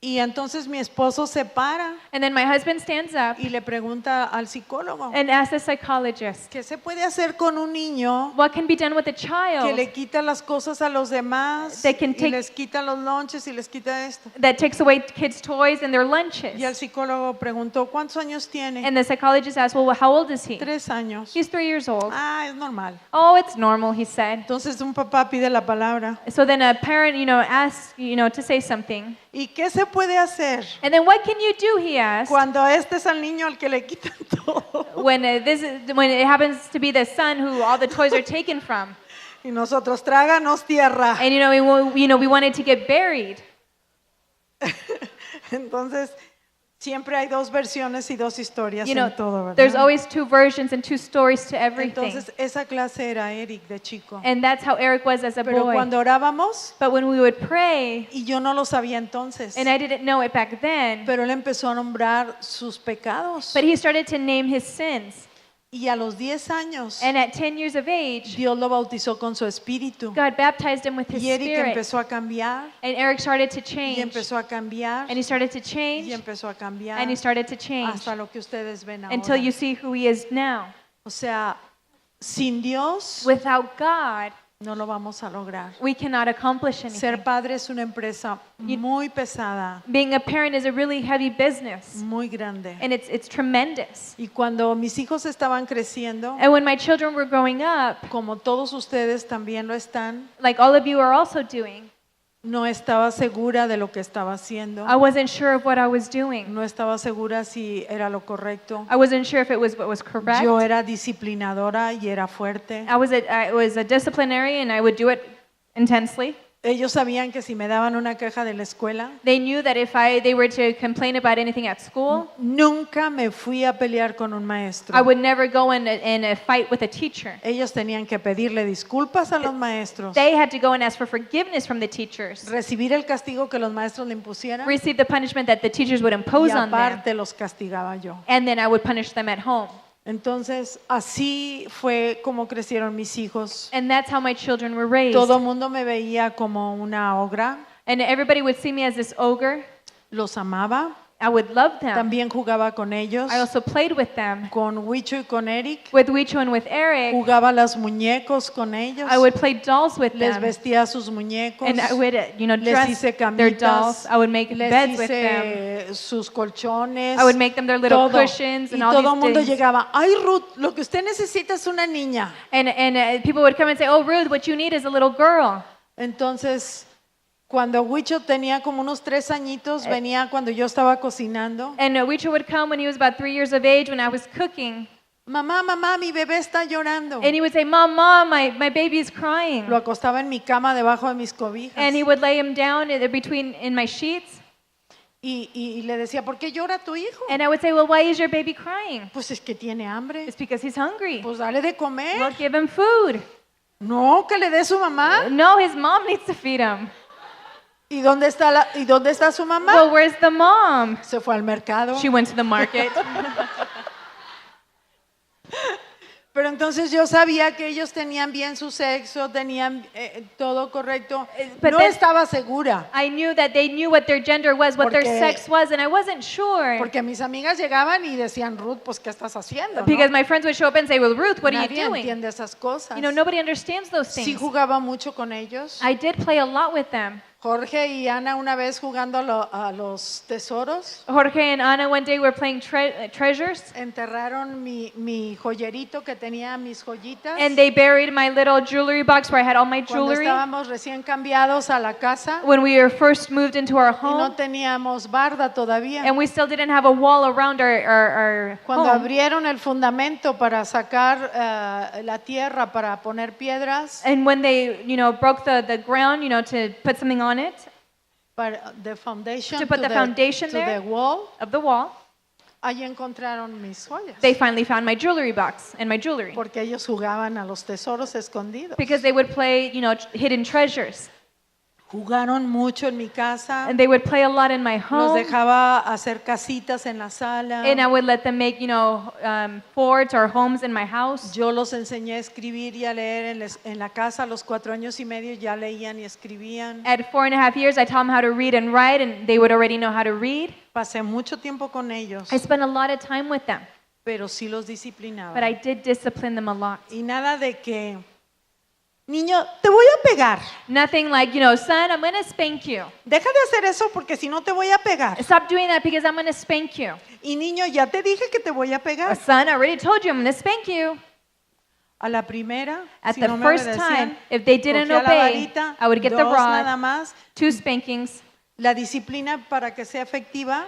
Y entonces mi esposo se para And then my husband stands up y le pregunta al psicólogo, and asks the psychologist, ¿qué se puede hacer con un niño what can be done with a que child le quita las cosas a los demás They can y take- les quita los lonches y les quita esto? that takes away kids' toys and their lunches? Y el psicólogo preguntó, ¿cuántos años tiene? And the psychologist asked, well, how old is he? 3 años. He's 3 years old. Ah, es normal. Oh, it's normal, he said. Entonces un papá pide la palabra. So then a parent, asks, to say something. ¿Y qué se puede hacer And then what can you do, he asked, cuando este es al niño al que le quitan todo? when it happens to be the son who all the toys are taken from? Y nosotros, tráganos tierra. And, we wanted to get buried. Entonces, siempre hay 2 versiones y 2 historias en todo, There's ¿verdad? always 2 versions and 2 stories to everything. Entonces, esa clase era Eric de chico. And that's how Eric was as a Pero boy. cuando orábamos, But when we would pray, y yo no lo sabía entonces, and I didn't know it back then, pero él empezó a nombrar sus pecados. but he started to name his sins. Y a los 10 años, And at 10 years of age, Dios lo bautizó con su espíritu. God baptized him with his Y Eric spirit. empezó a cambiar, And Eric started to y change. empezó a cambiar, And he started to y change. empezó a cambiar, And he started to change. hasta lo que ustedes ven Until ahora. you see who he is now. O sea, sin Dios Without God, no lo vamos a lograr. we cannot accomplish anything. Ser padre es una empresa muy pesada, Being a parent is a really heavy business. muy grande. And it's tremendous. Y cuando mis hijos estaban creciendo, And when my children were growing up, como todos ustedes también lo están, like all of you are also doing, no estaba segura de lo que estaba haciendo. I wasn't sure of what I was doing. No estaba segura si era lo correcto. I wasn't sure if it was what was correct. Yo era disciplinadora y era fuerte. I was a disciplinarian and I would do it intensely. Ellos sabían que si me daban una queja de la escuela, They knew that if they were to complain about anything at school, nunca me fui a pelear con un maestro. I would never go in a fight with a teacher. Ellos tenían que pedirle disculpas a los maestros, They had to go and ask for forgiveness from the teachers, recibir el castigo que los maestros le impusieran receive the punishment that the teachers would y impose on them, aparte los castigaba yo. and then I would punish them at home. Entonces, así fue como crecieron mis hijos. And that's how my children were raised. Todo el mundo me veía como una ogra, And everybody would see me as this ogre. los amaba, I would love them. también jugaba con ellos, I also played with them. con Huicho y con Eric, With Wicho and with Eric, jugaba las muñecos con ellos, I would play dolls with les them. vestía sus muñecos, And I would, les dress hice their dolls. camitas, I would make les beds with them. hice sus colchones, I would make them their little todo. cushions and Y all todo el these mundo things. llegaba, ay Ruth, lo que usted necesita es una niña. And people would come and say, "Oh, Ruth, what you need is a little girl." Entonces, cuando Huicho tenía como unos 3 añitos, venía cuando yo estaba cocinando. And Wicho would come when he was about 3 years of age when I was cooking. Mamá, mamá, mi bebé está llorando. And he would say, Mom, my baby's crying. Lo acostaba en mi cama debajo de mis cobijas. And he would lay him down in my sheets. Y le decía, ¿por qué llora tu hijo? And I would say, well, why is your baby crying? Pues es que tiene hambre. It's because he's hungry. Pues dale de Well, comer. give him food. No, que le dé su mamá. No, his mom needs to feed him. ¿Y dónde está su mamá? Well, where's the mom? Se fue al mercado. She went to the market. Pero entonces yo sabía que ellos tenían bien su sexo, tenían todo correcto. But No then- estaba segura, I knew that they knew what their gender was, what their Porque- sex was, and I wasn't sure. porque mis amigas llegaban y decían, Ruth, pues ¿qué estás haciendo? Because ¿no? my friends would show up and say, well, Ruth, what are you Nadie doing? entiende esas cosas. You know, nobody understands those Sí things. jugaba mucho con ellos. I did play a lot with them. Jorge y Ana una vez jugando a los tesoros, Jorge and Ana one day were playing treasures, enterraron mi joyerito que tenía mis joyitas. and they buried my little jewelry box where I had all my Cuando jewelry. estábamos recién cambiados a la casa When we were first moved into our y no home, teníamos barda todavía. and we still didn't have a wall around our Cuando home. abrieron el fundamento para sacar la tierra para poner piedras, And when they, broke the ground, to put something on it, para the foundation To put the foundation to there? the wall, of the wall, ahí encontraron mis joyas. they finally found my jewelry box and my jewelry. Porque ellos jugaban a los tesoros escondidos. Because they would play, hidden treasures. Jugaron mucho en mi casa. And they would play a lot in my Los home. dejaba hacer casitas en la sala. And I would let them make, forts or homes in my house. Yo los enseñé a escribir y a leer en la casa. A los 4 años y medio ya leían y escribían. At 4.5 years, I taught them how to read and write, and they would already know how to read. Pasé mucho tiempo con ellos, I spent a lot of time with them, pero sí los but disciplinaba. I did discipline them a lot. Y nada de que, niño, te voy a pegar. Nothing like, son, I'm going to spank you. Deja de hacer eso porque si no te voy a pegar. Stop doing that because I'm going to spank you. Y niño, ya te dije que te voy a Or, pegar. son, I already told you I'm going to spank you. A la primera, At si the no me first obedecían, time, if they didn't cogía la obey, varita, I would get the dos nada rod, más. 2 spankings. La disciplina para que sea efectiva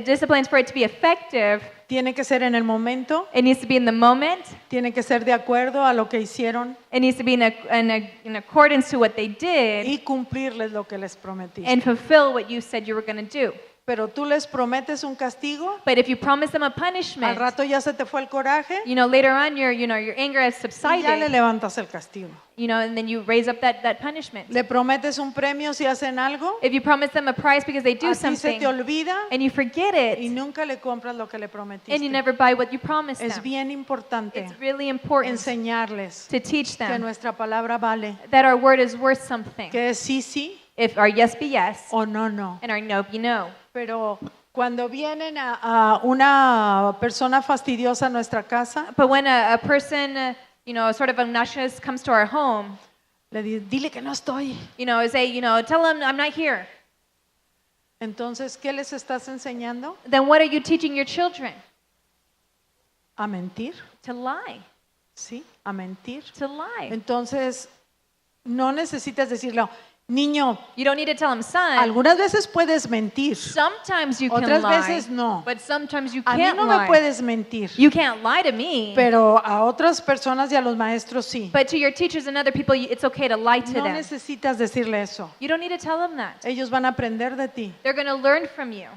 Disciplines for it to be effective, tiene que ser en el momento, it needs to be in the moment. tiene que ser de acuerdo a lo que hicieron It needs to be in accordance to what they did y cumplirles lo que les prometí. and fulfill what you said you were going to do. Pero tú les prometes un castigo, But if you promise them a al punishment, rato ya se te fue el coraje later on your anger has y ya le subsided, levantas el castigo. and then you raise up that punishment. Le prometes un premio si hacen algo, If you promise them a prize because they do a ti se something te olvida and you forget y it nunca le compras lo que le and you prometiste. never buy what you promised Es them, bien importante it's really important enseñarles to teach que them nuestra palabra vale, that our word is worth something. que es sí, sí If our yes be yes o no, no. and our no be no. Pero cuando vienen a una persona fastidiosa a nuestra casa, But when a person, sort of obnoxious comes to our home, dile que no estoy. say, tell them I'm not here. Entonces, ¿qué les estás enseñando? Then what are you teaching your children? A mentir, To lie. ¿sí? A mentir. To lie. Entonces, no necesitas decirle, niño, You don't need to tell him, son, algunas veces puedes mentir, sometimes you can otras lie, veces no. but sometimes you A mí can't no me lie. puedes mentir, You can't lie to me, pero a otras personas y a los maestros sí. but to your teachers and other people, it's okay to lie to No them. necesitas decirle eso. You don't need to tell them that. Ellos van a aprender de ti, They're going to learn from you.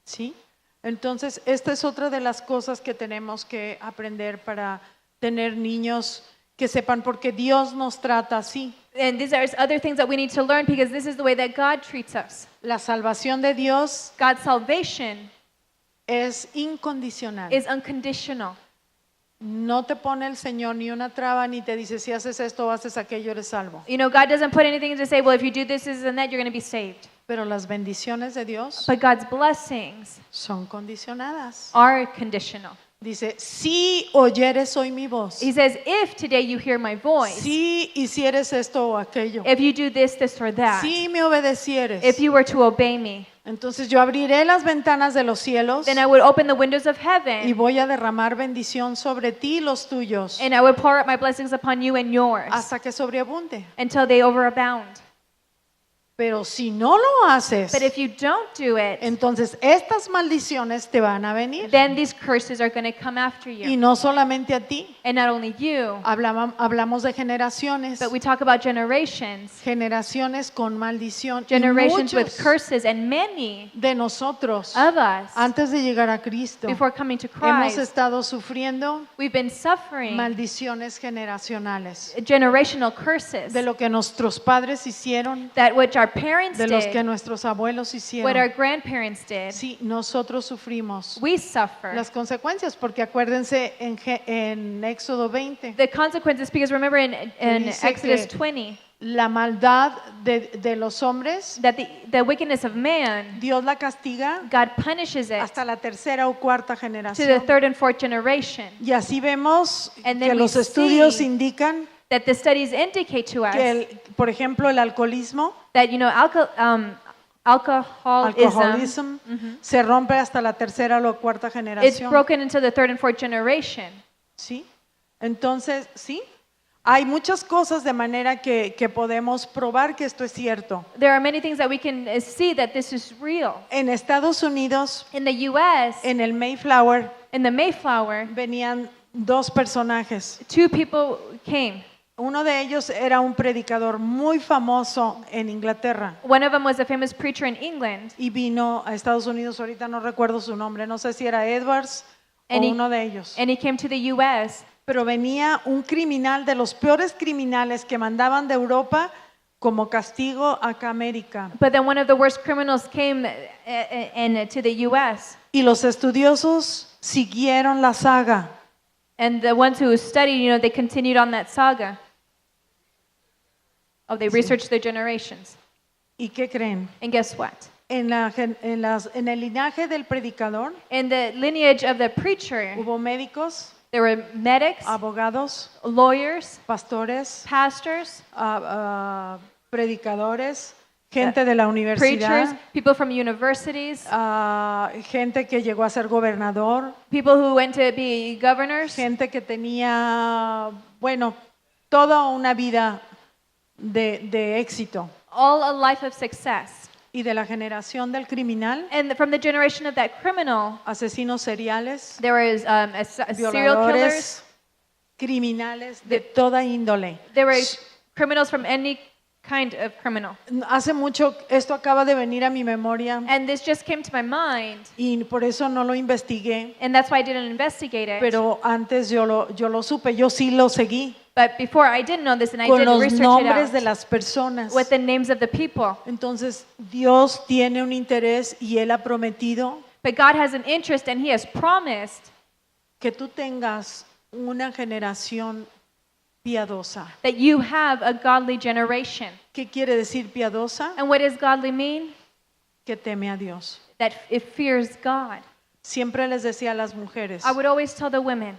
¿sí? Entonces, esta es otra de las cosas que tenemos que aprender para tener niños que sepan porque Dios nos trata así. And these are other things that we need to learn because this is the way that God treats us. La salvación de Dios God's salvation es incondicional. is unconditional. No te pone el Señor ni una traba ni te dice si haces esto o haces aquello eres salvo. You know, God doesn't put anything to say, well, if you do this and that, you're going to be saved. Pero las bendiciones de Dios But God's blessings son condicionadas. are conditional. Dice, si oyeres hoy mi voz, He says, if today you hear my voice, si hicieres esto o aquello, if you do this, this, or that, si me obedecieres, if you were to obey me, entonces yo abriré las ventanas de los cielos then I would open the windows of y heaven voy a derramar bendición sobre ti y los tuyos and I would pour out my blessings upon you and yours hasta que sobreabunde. until they overabound. Pero si no lo haces, But if you don't do it, entonces estas maldiciones te van a venir. then these curses are going to come after Y you. no solamente a ti. And not only you, Hablamos de generaciones. but we talk about generations, Generaciones con maldición. Y generations with muchos curses, and many de nosotros, of us, antes de llegar a Cristo, before coming to hemos Christ, estado sufriendo we've been suffering maldiciones generacionales. generational curses De lo que nuestros padres hicieron, that which our parents de los que did, nuestros abuelos what our hicieron. grandparents did. Sí, nosotros sufrimos We suffer las consecuencias, porque acuérdense en Éxodo 20, the consequences because remember in dice Exodus que 20 la maldad de los hombres, that the wickedness of man, Dios la castiga God punishes it hasta la tercera o cuarta to the generación. third and fourth generation. Y así vemos And que then we los estudios see indican that the studies indicate to us que, por ejemplo, el alcoholismo, that, you know, alcoholism, alcoholism se rompe hasta la tercera o cuarta it's generación. broken into the third and fourth generation. ¿Sí? Entonces, sí, hay muchas cosas de manera que podemos probar que esto es cierto. There are many things that we can see that this is real. En Estados Unidos, In the U.S., en el Mayflower, in the Mayflower, venían dos personajes. two people came. Uno de ellos era un predicador muy famoso en Inglaterra One of them was a famous preacher in England, y vino a Estados Unidos, ahorita no recuerdo su nombre, no sé si era Edwards o And he- uno de ellos. and he came to the U.S. Pero venía un criminal de los peores criminales que mandaban de Europa como castigo acá a América. But then one of the worst criminals came to the U.S. Y los estudiosos siguieron la saga. And the ones who studied, you know, they continued on that saga. Oh, they researched their generations. ¿Y qué creen? And guess what? En el linaje del predicador In the lineage of the preacher, hubo médicos, there were medics, abogados, lawyers, pastores, pastors, predicadores, gente de la preachers, universidad, people from universities, gente que llegó a ser gobernador, people who went to be governors, gente que tenía, bueno, toda una vida de éxito. all a life of success. Y de la generación del criminal, And from the generation of that criminal, asesinos seriales, there was serial killers, violadores, criminales de toda índole. there were criminals from any kind of criminal. Hace mucho, esto acaba de venir a mi memoria And this just came to my mind, y por eso no lo investigué, and that's why I didn't investigate it. pero antes yo lo supe, yo sí lo seguí But before I didn't know this, and I con did los research it nombres de out las personas. with the names of the people. Entonces, Dios tiene un interés y Él ha prometido But God has an interest, and He has promised que tú tengas una generación piadosa. that you have a godly generation. ¿Qué quiere decir piadosa? And what does godly mean? Que teme a Dios. That it fears God. Siempre les decía a las mujeres, I would always tell the women,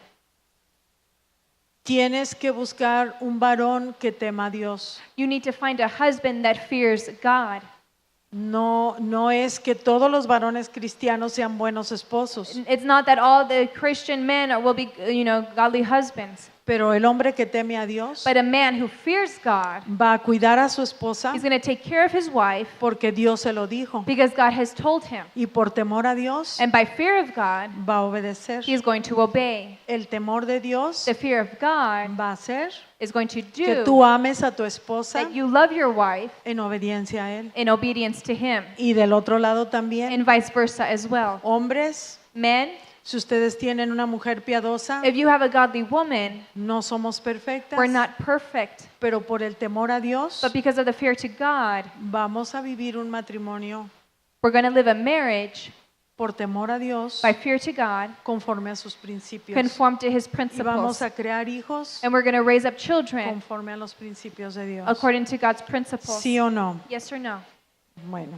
tienes que buscar un varón que tema a Dios. you need to find a husband that fears God. No es que todos los varones cristianos sean buenos esposos, It's not that all the Christian men will be, you know, godly husbands. Pero el hombre que teme a Dios But a man who fears God, va a cuidar a su esposa he's going to take care of his wife porque Dios se lo dijo. because God has told him. Y por temor a Dios And by fear of God, va a obedecer. he is going to obey. El temor de Dios The fear of God va a hacer is going to que do tú ames a tu esposa that you love your wife en obediencia a Él. in obedience to him, Y del otro lado también, and vice versa as well. hombres, Men, si ustedes tienen una mujer piadosa, if you have a godly woman, no somos perfectas, we're not perfect, pero por el temor a Dios but because of the fear to God, vamos a vivir un matrimonio we're going to live a marriage por temor a Dios by fear to God, conforme a sus principios. conform to his Y principles, vamos a crear hijos and we're going to raise up children conforme a los principios de Dios. according to God's principles. ¿Sí o no? Yes or no? Bueno,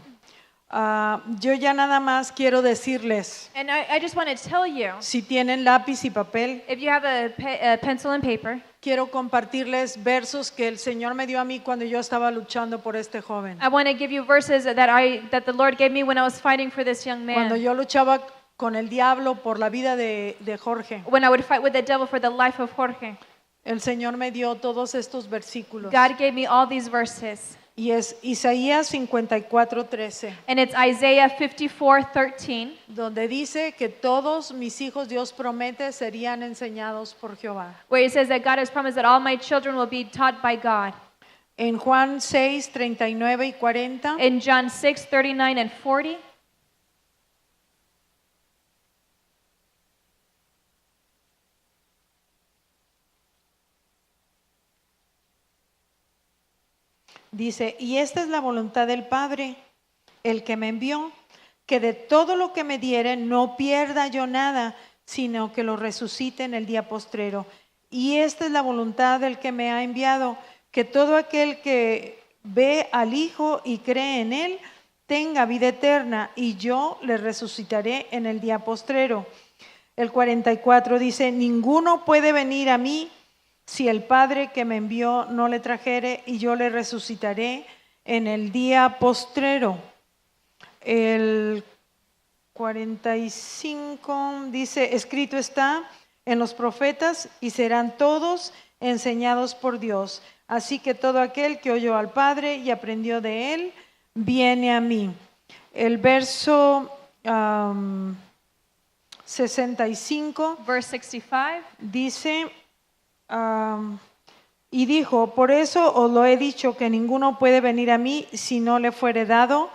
yo ya nada más quiero decirles, And I just want to tell you, si tienen lápiz y papel, if you have a pencil and paper, quiero compartirles versos que el Señor me dio a mí cuando yo estaba luchando por este joven. I want to give you verses that the Lord gave me when I was fighting for this young Cuando man. yo luchaba con el diablo por la vida de Jorge, When I would fight with the devil for the life of Jorge, el Señor me dio todos estos versículos. God gave me all these verses. Y es Isaías 54:13, And it's Isaiah 54:13, donde dice que todos mis hijos, Dios promete, serían enseñados por Jehová. where it says that God has promised that all my children will be taught by God. En Juan 6:39 y 40, In John 6:39 and 40, dice, y esta es la voluntad del Padre, el que me envió, que de todo lo que me diere no pierda yo nada, sino que lo resucite en el día postrero. Y esta es la voluntad del que me ha enviado, que todo aquel que ve al Hijo y cree en Él, tenga vida eterna, y yo le resucitaré en el día postrero. El 44 dice, ninguno puede venir a mí si el Padre que me envió no le trajere, y yo le resucitaré en el día postrero. El 45 dice, escrito está en los profetas, y serán todos enseñados por Dios. Así que todo aquel que oyó al Padre y aprendió de Él, viene a mí. El verso 65 verse 65, dice, y dijo, por eso os lo he dicho, que ninguno puede venir a mí si no le fuere dado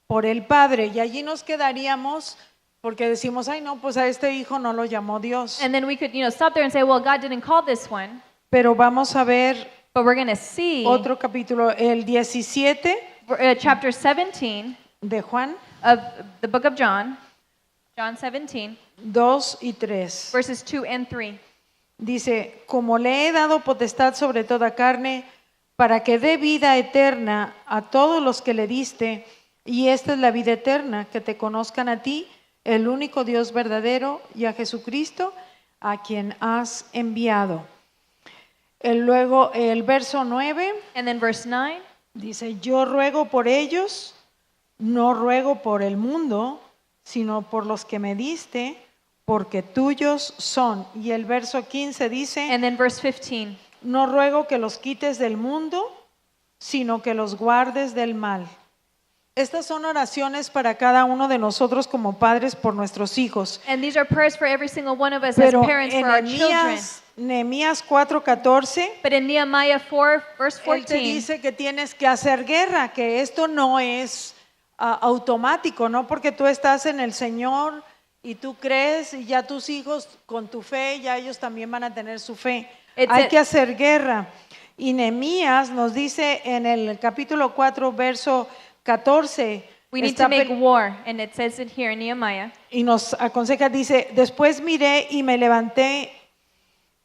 por el Padre. Y allí nos quedaríamos porque decimos, ay no, pues a este hijo no lo llamó Dios. and then we could, stop there and say, well, God didn't call this one, Pero vamos a ver but we're going to see otro capítulo, el 17 chapter 17 de Juan, of the book of John, John 17, 2 y 3. verses 2 and 3. Dice, como le he dado potestad sobre toda carne, para que dé vida eterna a todos los que le diste, y esta es la vida eterna, que te conozcan a ti, el único Dios verdadero, y a Jesucristo, a quien has enviado. Luego el verso 9 And then verse 9, dice, yo ruego por ellos, no ruego por el mundo, sino por los que me diste, porque tuyos son. Y el verso 15 dice, and then verse 15. no ruego que los quites del mundo, sino que los guardes del mal. Estas son oraciones para cada uno de nosotros como padres por nuestros hijos. And these are prayers for every single one of us Pero as parents en for our children. Nehemías 4:14, But in Nehemiah 4, verse él te 14, dice que tienes que hacer guerra, que esto no es automático, no porque tú estás en el Señor y tú crees y ya tus hijos con tu fe, ya ellos también van a tener su fe. Hay que hacer guerra. Y Nehemías nos dice en el capítulo 4, verso 14, we need está to make pe- war. And it says it here in Nehemiah. y nos aconseja, dice, después miré y me levanté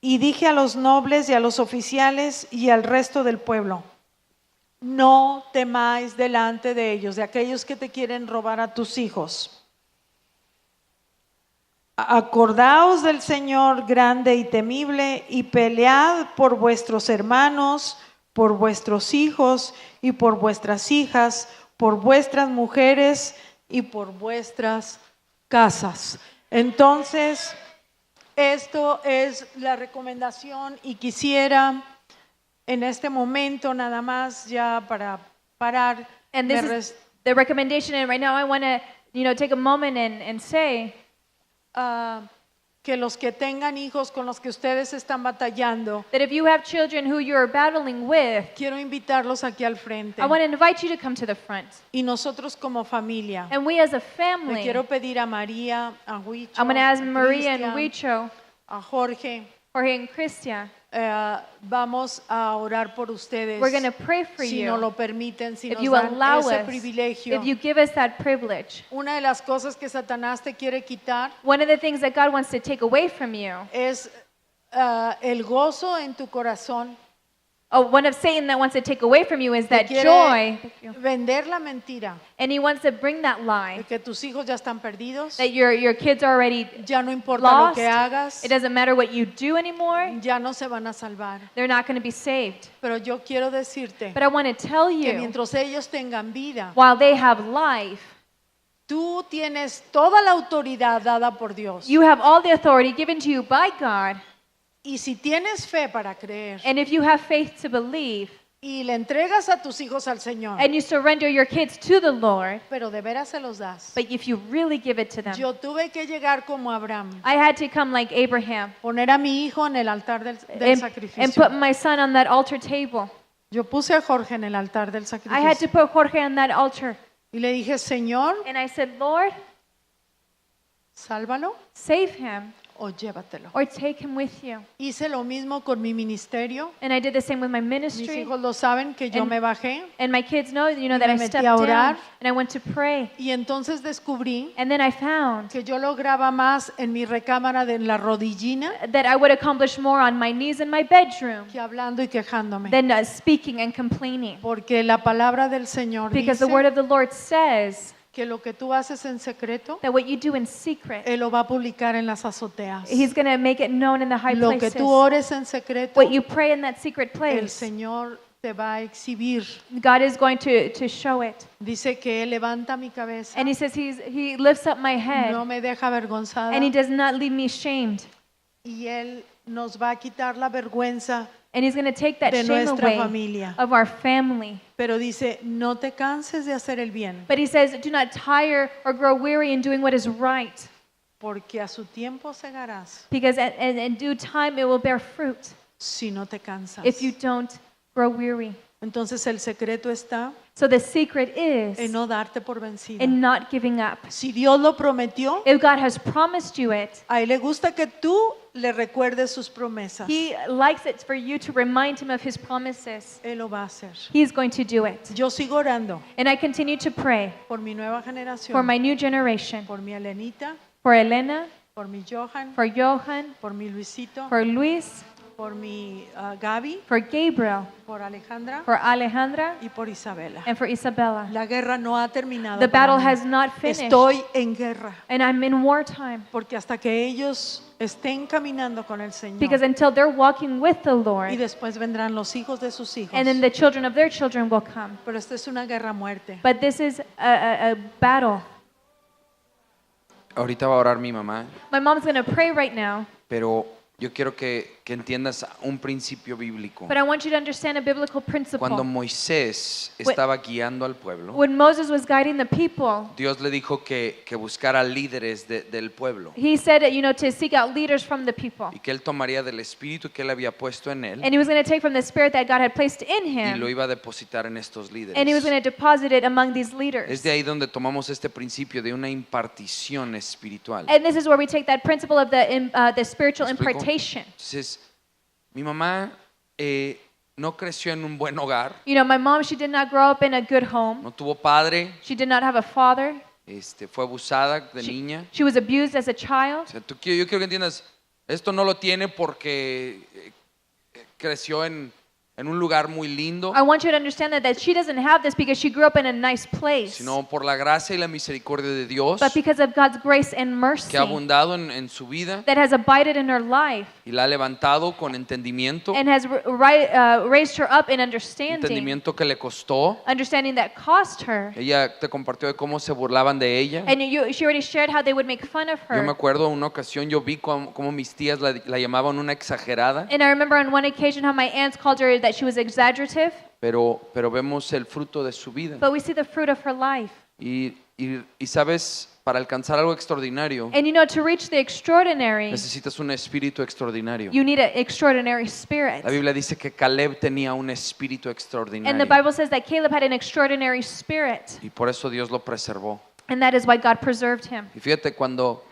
y dije a los nobles y a los oficiales y al resto del pueblo, no temáis delante de ellos, de aquellos que te quieren robar a tus hijos. Acordaos del Señor grande y temible, y pelead por vuestros hermanos, por vuestros hijos y por vuestras hijas, por vuestras mujeres y por vuestras casas. Entonces, esto es la recomendación y quisiera en este momento nada más ya para parar. And this is the recommendation. And right now I want to, take a moment and say que los que tengan hijos con los que ustedes están batallando, that if you have children who you're battling with, quiero invitarlos aquí al frente. I want to invite you to come to the front. Y nosotros como familia, And we as a le family, quiero pedir a María, a Huicho, I'm going to ask a Maria and Cristian, Huicho, a Jorge, Jorge and Christian, vamos a orar por ustedes. we're going to pray for Si you. nos lo permiten, si If nos you dan allow ese us, privilegio. if you give us that privilege. Una de las cosas que Satanás te quiere quitar One of the things that God wants to take away from you, es el gozo en tu corazón. one of Satan that wants to take away from you is Te that quiere joy. vender la mentira And he wants to bring that de lie que tus hijos ya están perdidos, that your kids are already ya no importa lo lost. que hagas, It doesn't matter what you do anymore. ya no se van a salvar. They're not going to be saved. Pero yo quiero decirte But I want to tell que you, mientras ellos tengan vida, while they have life, tú tienes toda la autoridad dada por Dios. you have all the authority given to you by God. Y si tienes fe para creer And if you have faith to believe y le entregas a tus hijos al Señor, and you surrender your kids to the Lord, pero de veras se los das. but if you really give it to them, Yo tuve que llegar como Abraham, I had to come like Abraham poner a mi hijo en el altar del and sacrificio. put my son on that altar table. Yo puse a Jorge en el altar del I had to sacrificio put Jorge on that altar. y le dije, Señor, And I said, Lord, sálvalo save him o llévatelo. or take him with you. Hice lo mismo con mi ministerio. And I did the same with my Mis ministry. hijos lo saben que yo And- me bajé And my kids know, that me I metí stepped a orar. down and I went to pray. y entonces descubrí And then I found que yo lograba más en mi recámara de la rodillina that I would accomplish more on my knees in my bedroom que hablando y quejándome. than speaking and complaining. Porque la palabra del Señor Because the dice word of the Lord says que lo que tú haces en secreto, that what you do in secret, Él lo va a publicar en las azoteas. He's going to make it known in the high Lo que places. tú ores en secreto, What you pray in that secret el place, Señor te va a exhibir. God is going to show it. Dice que Él levanta mi cabeza, And He says He lifts up my head no me deja avergonzada and He does not leave me shamed. y Él nos va a quitar la vergüenza. And He's going to take that De shame nuestra away familia. of our family. Pero dice, no te canses de hacer el bien, But He says, do not tire or grow weary in doing what is right, porque a su tiempo segarás because in due time it will bear fruit si no te cansas. if you don't grow weary. Entonces el secreto está So the secret is en no darte por vencido. in not giving up. Si Dios lo prometió, If God has promised you it, a Él le gusta que tú le recuerdes sus promesas. He likes it for you to remind Him of His promises. Él lo va a hacer. He's going to do it. Yo sigo orando And I continue to pray por mi nueva generación, for my new generation, por mi Elenita, for Elena, por mi Johan, for Johan, por mi Luisito, for Luis, por mi Gaby, for Gabriel, por Alejandra for Alejandra, y por Isabela. and for Isabella. La guerra no ha terminado. The para battle mí. has not finished, Estoy en guerra, and I'm in wartime. porque hasta que ellos estén caminando con el Señor Because until they're walking with the y Lord, después vendrán los hijos de sus hijos. and then the children of their children will come. Pero esta es una guerra a muerte. But this is a battle. Ahorita va a orar mi mamá, My mom's going to pray right now, pero yo quiero que entiendas un principio bíblico. but I want you to understand a biblical principle. Cuando Moisés estaba guiando al pueblo, When Moses was guiding the people, Dios le dijo que buscara líderes del pueblo he said, to seek out leaders from the people. y que él tomaría del espíritu que él había puesto en él And he was going to take from the spirit that God had placed in y lo him, iba a depositar en estos líderes. and he was going to deposit it among these Es leaders. de ahí donde tomamos este principio de una impartición espiritual. And this is where we take that principle of the spiritual ¿Me explico? impartation. Entonces, mi mamá no creció en un buen hogar, My mom, she did not grow up in a good home. no tuvo padre, She did not have a father. fue abusada de niña. She was abused as a child. O sea, yo quiero que entiendas, esto no lo tiene porque creció en en un lugar muy lindo, I want you to understand that she doesn't have this because she grew up in a nice place, sino por la gracia y la misericordia de Dios but because of God's grace and mercy que ha abundado en su vida that has abided in her life y la ha levantado con entendimiento, and has raised her up in understanding, entendimiento que le costó. understanding that cost her. Ella te compartió de cómo se burlaban de ella. And she already shared how they would make fun of Yo me her. acuerdo una ocasión, yo vi cómo mis tías la llamaban una exagerada, And I remember on one occasion how my aunts called her that she was exaggerative, pero vemos el fruto de su vida. but we see the fruit of her life. Y sabes, para alcanzar algo extraordinario, And you know, to reach the extraordinary, necesitas un espíritu extraordinario. you need an extraordinary spirit. La Biblia dice que Caleb tenía un espíritu And the extraordinario Bible says that Caleb had an extraordinary spirit, y por eso Dios lo preservó. and that is why God preserved him. Y fíjate, cuando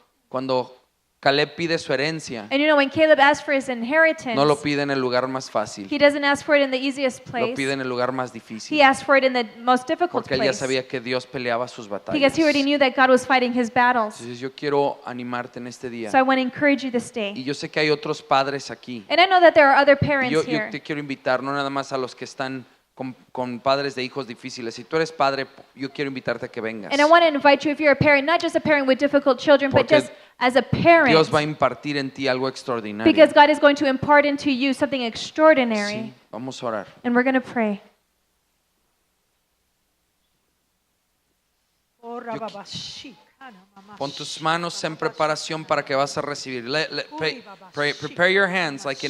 Caleb pide su herencia, And you know, when Caleb asked for his inheritance, no lo pide en el lugar más fácil, he doesn't ask for it in the easiest lo place. pide en el lugar más He difícil, asked for it in the most difficult porque él ya place sabía que Dios peleaba sus because batallas. he already knew that God was fighting his battles. Entonces yo quiero animarte en este día. So I want to encourage you this Y day. yo sé que hay otros padres aquí. And I know that there are other Y parents yo here. te quiero invitar, no nada más a los que están con padres de hijos difíciles. Si tú eres padre, yo quiero invitarte a que vengas. And I want to invite you, if you're a parent, not just a parent with difficult children, but Porque just as a parent, Dios va a impartir en ti algo extraordinario. because God is going to impart into you something extraordinary. Sí, vamos a orar. And we're going to pray. Oh, rababashi, kana, mamá, Pon tus manos en preparación para que vas a recibir. Prepare your hands like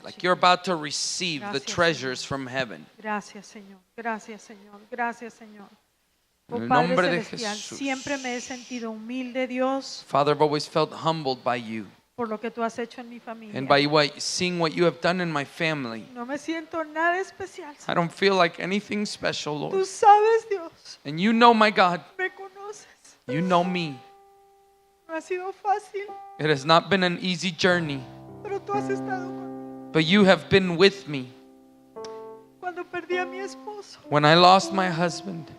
like you're about to receive the treasures from heaven. Gracias, Señor. Gracias, Señor. Gracias, Señor. Oh, En el Padre nombre de Celestial, Jesús. siempre me he sentido humilde, Dios, Father, I've always felt humbled by you por lo que tú has hecho en mi familia. and by seeing what you have done in my family. No me siento nada especial. I don't feel like anything special, Tú Lord. sabes, Dios, And you know, my God, me conoces. you know me. No ha sido fácil, It has not been an easy journey, pero tú has estado conmigo. but you have been with me. Cuando perdí a mi esposo, When I lost my husband,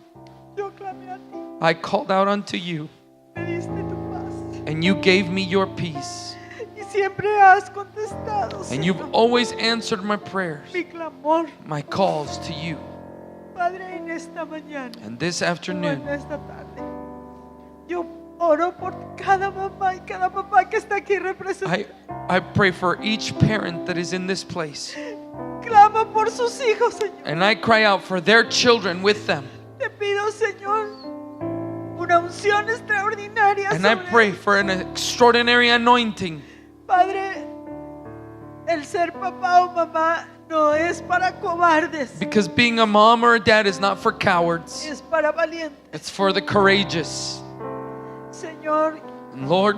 yo clamé a ti. I called out unto you, Me diste tu paz. and you gave me your peace. Y siempre has contestado, And you've Señor, always answered my prayers, mi clamor. my calls to you. Padre, en esta mañana, And this o afternoon, en esta tarde, yo oro por cada mamá y cada papá que está aquí representado. I pray for each parent that is in this place. Clama por sus hijos, Señor. And I cry out for their children with them. Te pido, Señor, una unción extraordinaria And I sobre pray ellos. for an extraordinary anointing. Padre, el ser papá o mamá no es para cobardes, Because being a mom or a dad is not for cowards, es para valientes. it's for the courageous. Señor, And Lord,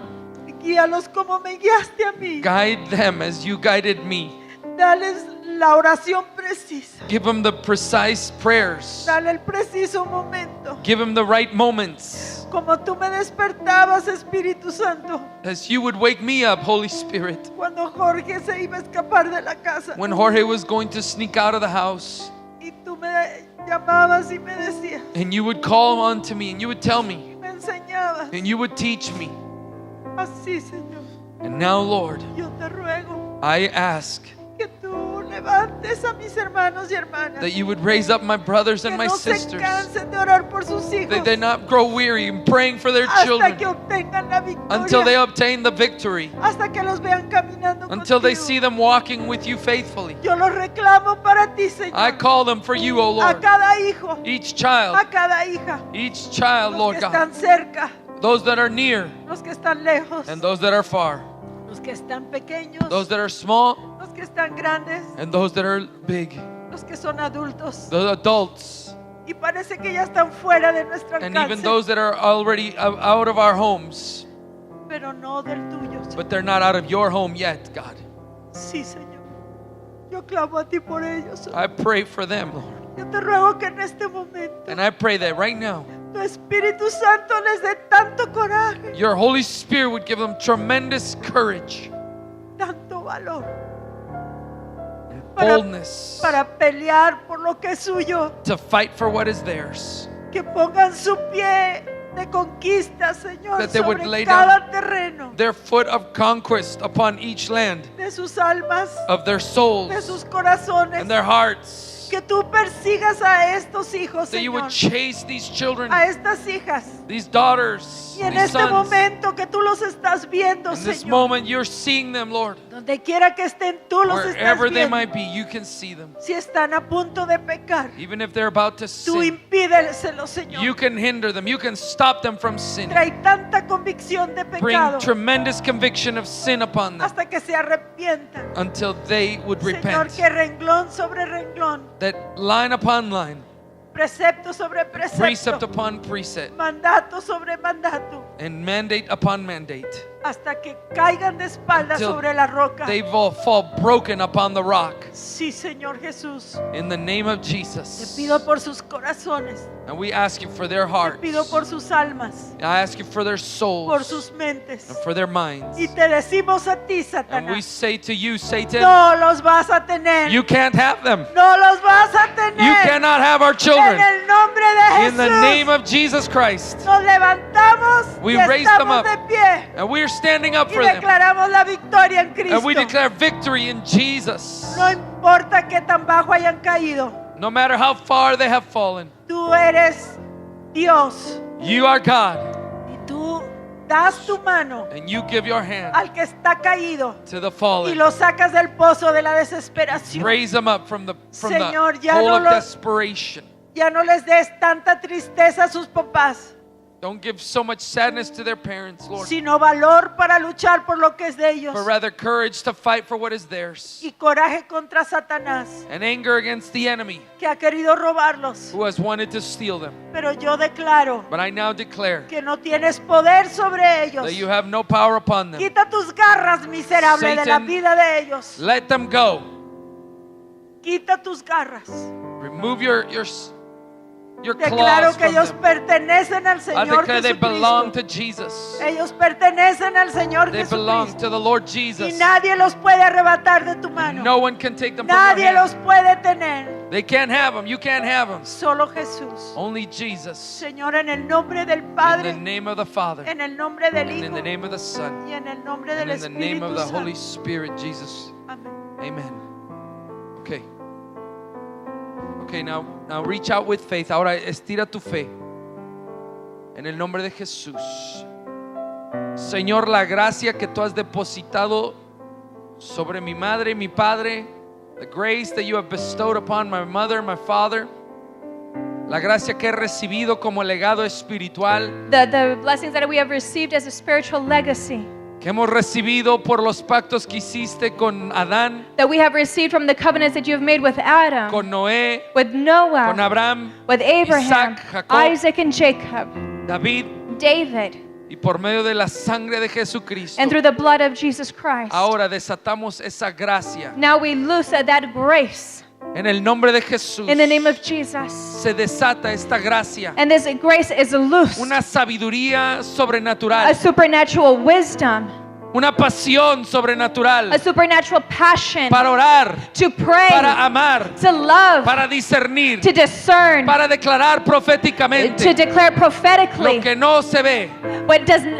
guíalos como me guiaste a mí. guide them as you guided me. Dales la oración precisa. Give them the precise prayers. Dale el preciso momento. Give them the right moments. Como tú me despertabas, Espíritu Santo, As you would wake me up, Holy Spirit. cuando Jorge se iba a escapar de la casa. When Jorge was going to sneak out of the house, Y tú me llamabas y me decías, and you would call on to me, and you would tell me, me enseñabas. and you would teach me. Así, Señor, And now, Lord, yo te ruego I ask que tú levantes a mis hermanos y hermanas. that you would raise up my brothers Que and my no se sisters, cansen de orar por sus hijos that they not grow weary in praying for their hasta que children obtengan la until they victoria, obtain the victory, hasta que los vean caminando until they contigo. see them walking with you faithfully. Yo los reclamo para ti, Señor. I call them for you, O A Lord. cada hijo, Each a child, cada hija, each child, los Lord que God, están cerca, those that are near los que están lejos, and those that are far, los que están pequeños, those that are small los que están grandes, and those that are big, los que son adultos. the adults, Y parece que ya están fuera de nuestro and even alcance, those that are already out of our homes, pero no del tuyo, Señor. but they're not out of your home yet, God. Sí, Señor. Yo clamo a ti por ellos. Señor. I pray for them, Lord. Yo te ruego que en este momento And I pray that right now, tu Espíritu Santo les dé tanto coraje, your Holy Spirit would give them tremendous courage tanto valor and para, boldness para pelear por lo que es suyo, to fight for what is theirs. que pongan su pie de conquista, Señor, That they would sobre lay cada terreno their foot of conquest upon each land, de sus almas, of their de souls sus corazones. and their hearts. Que tú persigas a estos hijos, That you would Señor, chase these children, a estas hijas. these daughters, Y en these este sons. momento que tú los estás viendo, In this Señor, moment, you're seeing them, Lord. donde quiera que estén, tú los estás Wherever they viendo. might be, you can see them. Si están a punto de pecar, Even if they're about to tú sin, impídeselo, Señor. you can hinder them. You can stop them from sinning. Trae tanta convicción de Bring pecado tremendous conviction of sin upon them hasta que se arrepientan. until they would Señor, repent. que renglón sobre renglón, That line upon line, precepto sobre precept precepto, upon precept, mandato sobre mandato, and mandate upon mandate, hasta que caigan de espaldas Until sobre la roca. they fall broken upon the rock. Sí, Señor Jesús. In the name of Te Jesus. pido por sus corazones, And we ask you for their te hearts. pido por sus almas, I ask you for their por souls sus mentes. and for their minds. Y te decimos a ti, And we Satanás, say to you, Satan, no los vas a tener. you can't have them. No los vas a You tener. cannot have our En children. el nombre de In the name Jesús, of Jesus Christ. nos levantamos We y raise them estamos up. de pie. And we are standing up Y for them. declaramos la victoria en Cristo. And we declare victory in Jesus. No importa que tan bajo hayan caído, No matter how far they have fallen, tú eres Dios you are God. y tú das tu mano And you give your hand al que está caído to the y fallen. lo sacas del pozo de la desesperación. Raise them up from the Señor, ya hole no of lo- desperation. Ya no les des tanta tristeza a sus papás, Don't give so much sadness to their parents, Lord, sino valor para luchar por lo que es de ellos but rather courage to fight for what is theirs. y coraje contra Satanás And anger against the enemy que ha querido robarlos. who has wanted to steal them. Pero yo declaro But I now declare que no tienes poder sobre ellos. that you have no power upon them. Quita tus garras, miserable, de la Satan, vida de ellos. Let them go. Quita tus garras. Remove your Declaro claws que from ellos them. pertenecen al I Señor declare they belong Jesucristo. to Jesus. Ellos pertenecen al Señor They belong Jesucristo. to the Lord Y Jesus. nadie los puede arrebatar de tu mano. No one can take them from your Nadie los hand. puede tener. They can't have them. You can't have them. Solo Jesús. Only Jesus. Señor, en el nombre del In the Padre, name of the Father. en el nombre del And in Hijo the name of the Son. y en el nombre del And in the name of Espíritu the Holy Santo. Spirit, Jesus. Amén. Amen. Okay. Okay, now reach out with faith. Ahora estira tu fe. En el nombre de Jesús. Señor, la gracia que tú has depositado sobre mi madre y mi padre, the grace that you have bestowed upon my mother, my father, la gracia que he recibido como legado espiritual, The blessings that we have received as a spiritual legacy que hemos recibido por los pactos que hiciste con Adán, that we have received from the covenants that you have made with Adam, con Noé, with con Noah, Abraham, with Abraham, Isaac, Jacob, Isaac and Jacob, David, David, y por medio de la sangre de Jesucristo. and through the blood of Jesus Christ. Ahora desatamos esa gracia. Now we loose that grace En el nombre de Jesús in the name of Jesus. se desata esta gracia. And this grace is loose. Una sabiduría A sobrenatural, supernatural wisdom, una pasión sobrenatural a supernatural passion para orar, to pray, para amar, to love, para discernir, to discern, para declarar to proféticamente declare lo prophetically que no se ve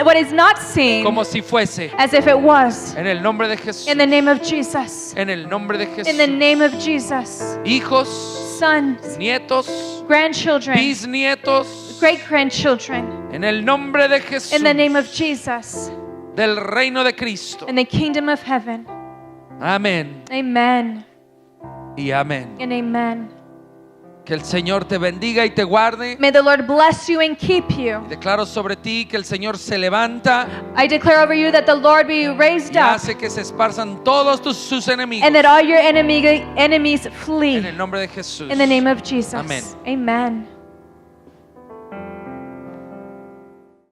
what is not seen como si fuese. as if it was. En el nombre de Jesús. In the name of Jesus. En el nombre de In the Jesús. name of Jesus. Hijos, Sons, nietos, grandchildren, bisnietos. great grandchildren. En el nombre de Jesús. In the name of Jesus. Del reino de Cristo. In the kingdom of heaven. Amén Amen y amén. and amen. Que el Señor te bendiga y te guarde. May the Lord bless you and keep you. Declaro sobre ti que el Señor se levanta I declare over you that the Lord be raised y up hace que se esparzan todos sus enemigos. and that all your enemies flee. En el nombre de Jesús. In the name of Jesus. Amén. Amen.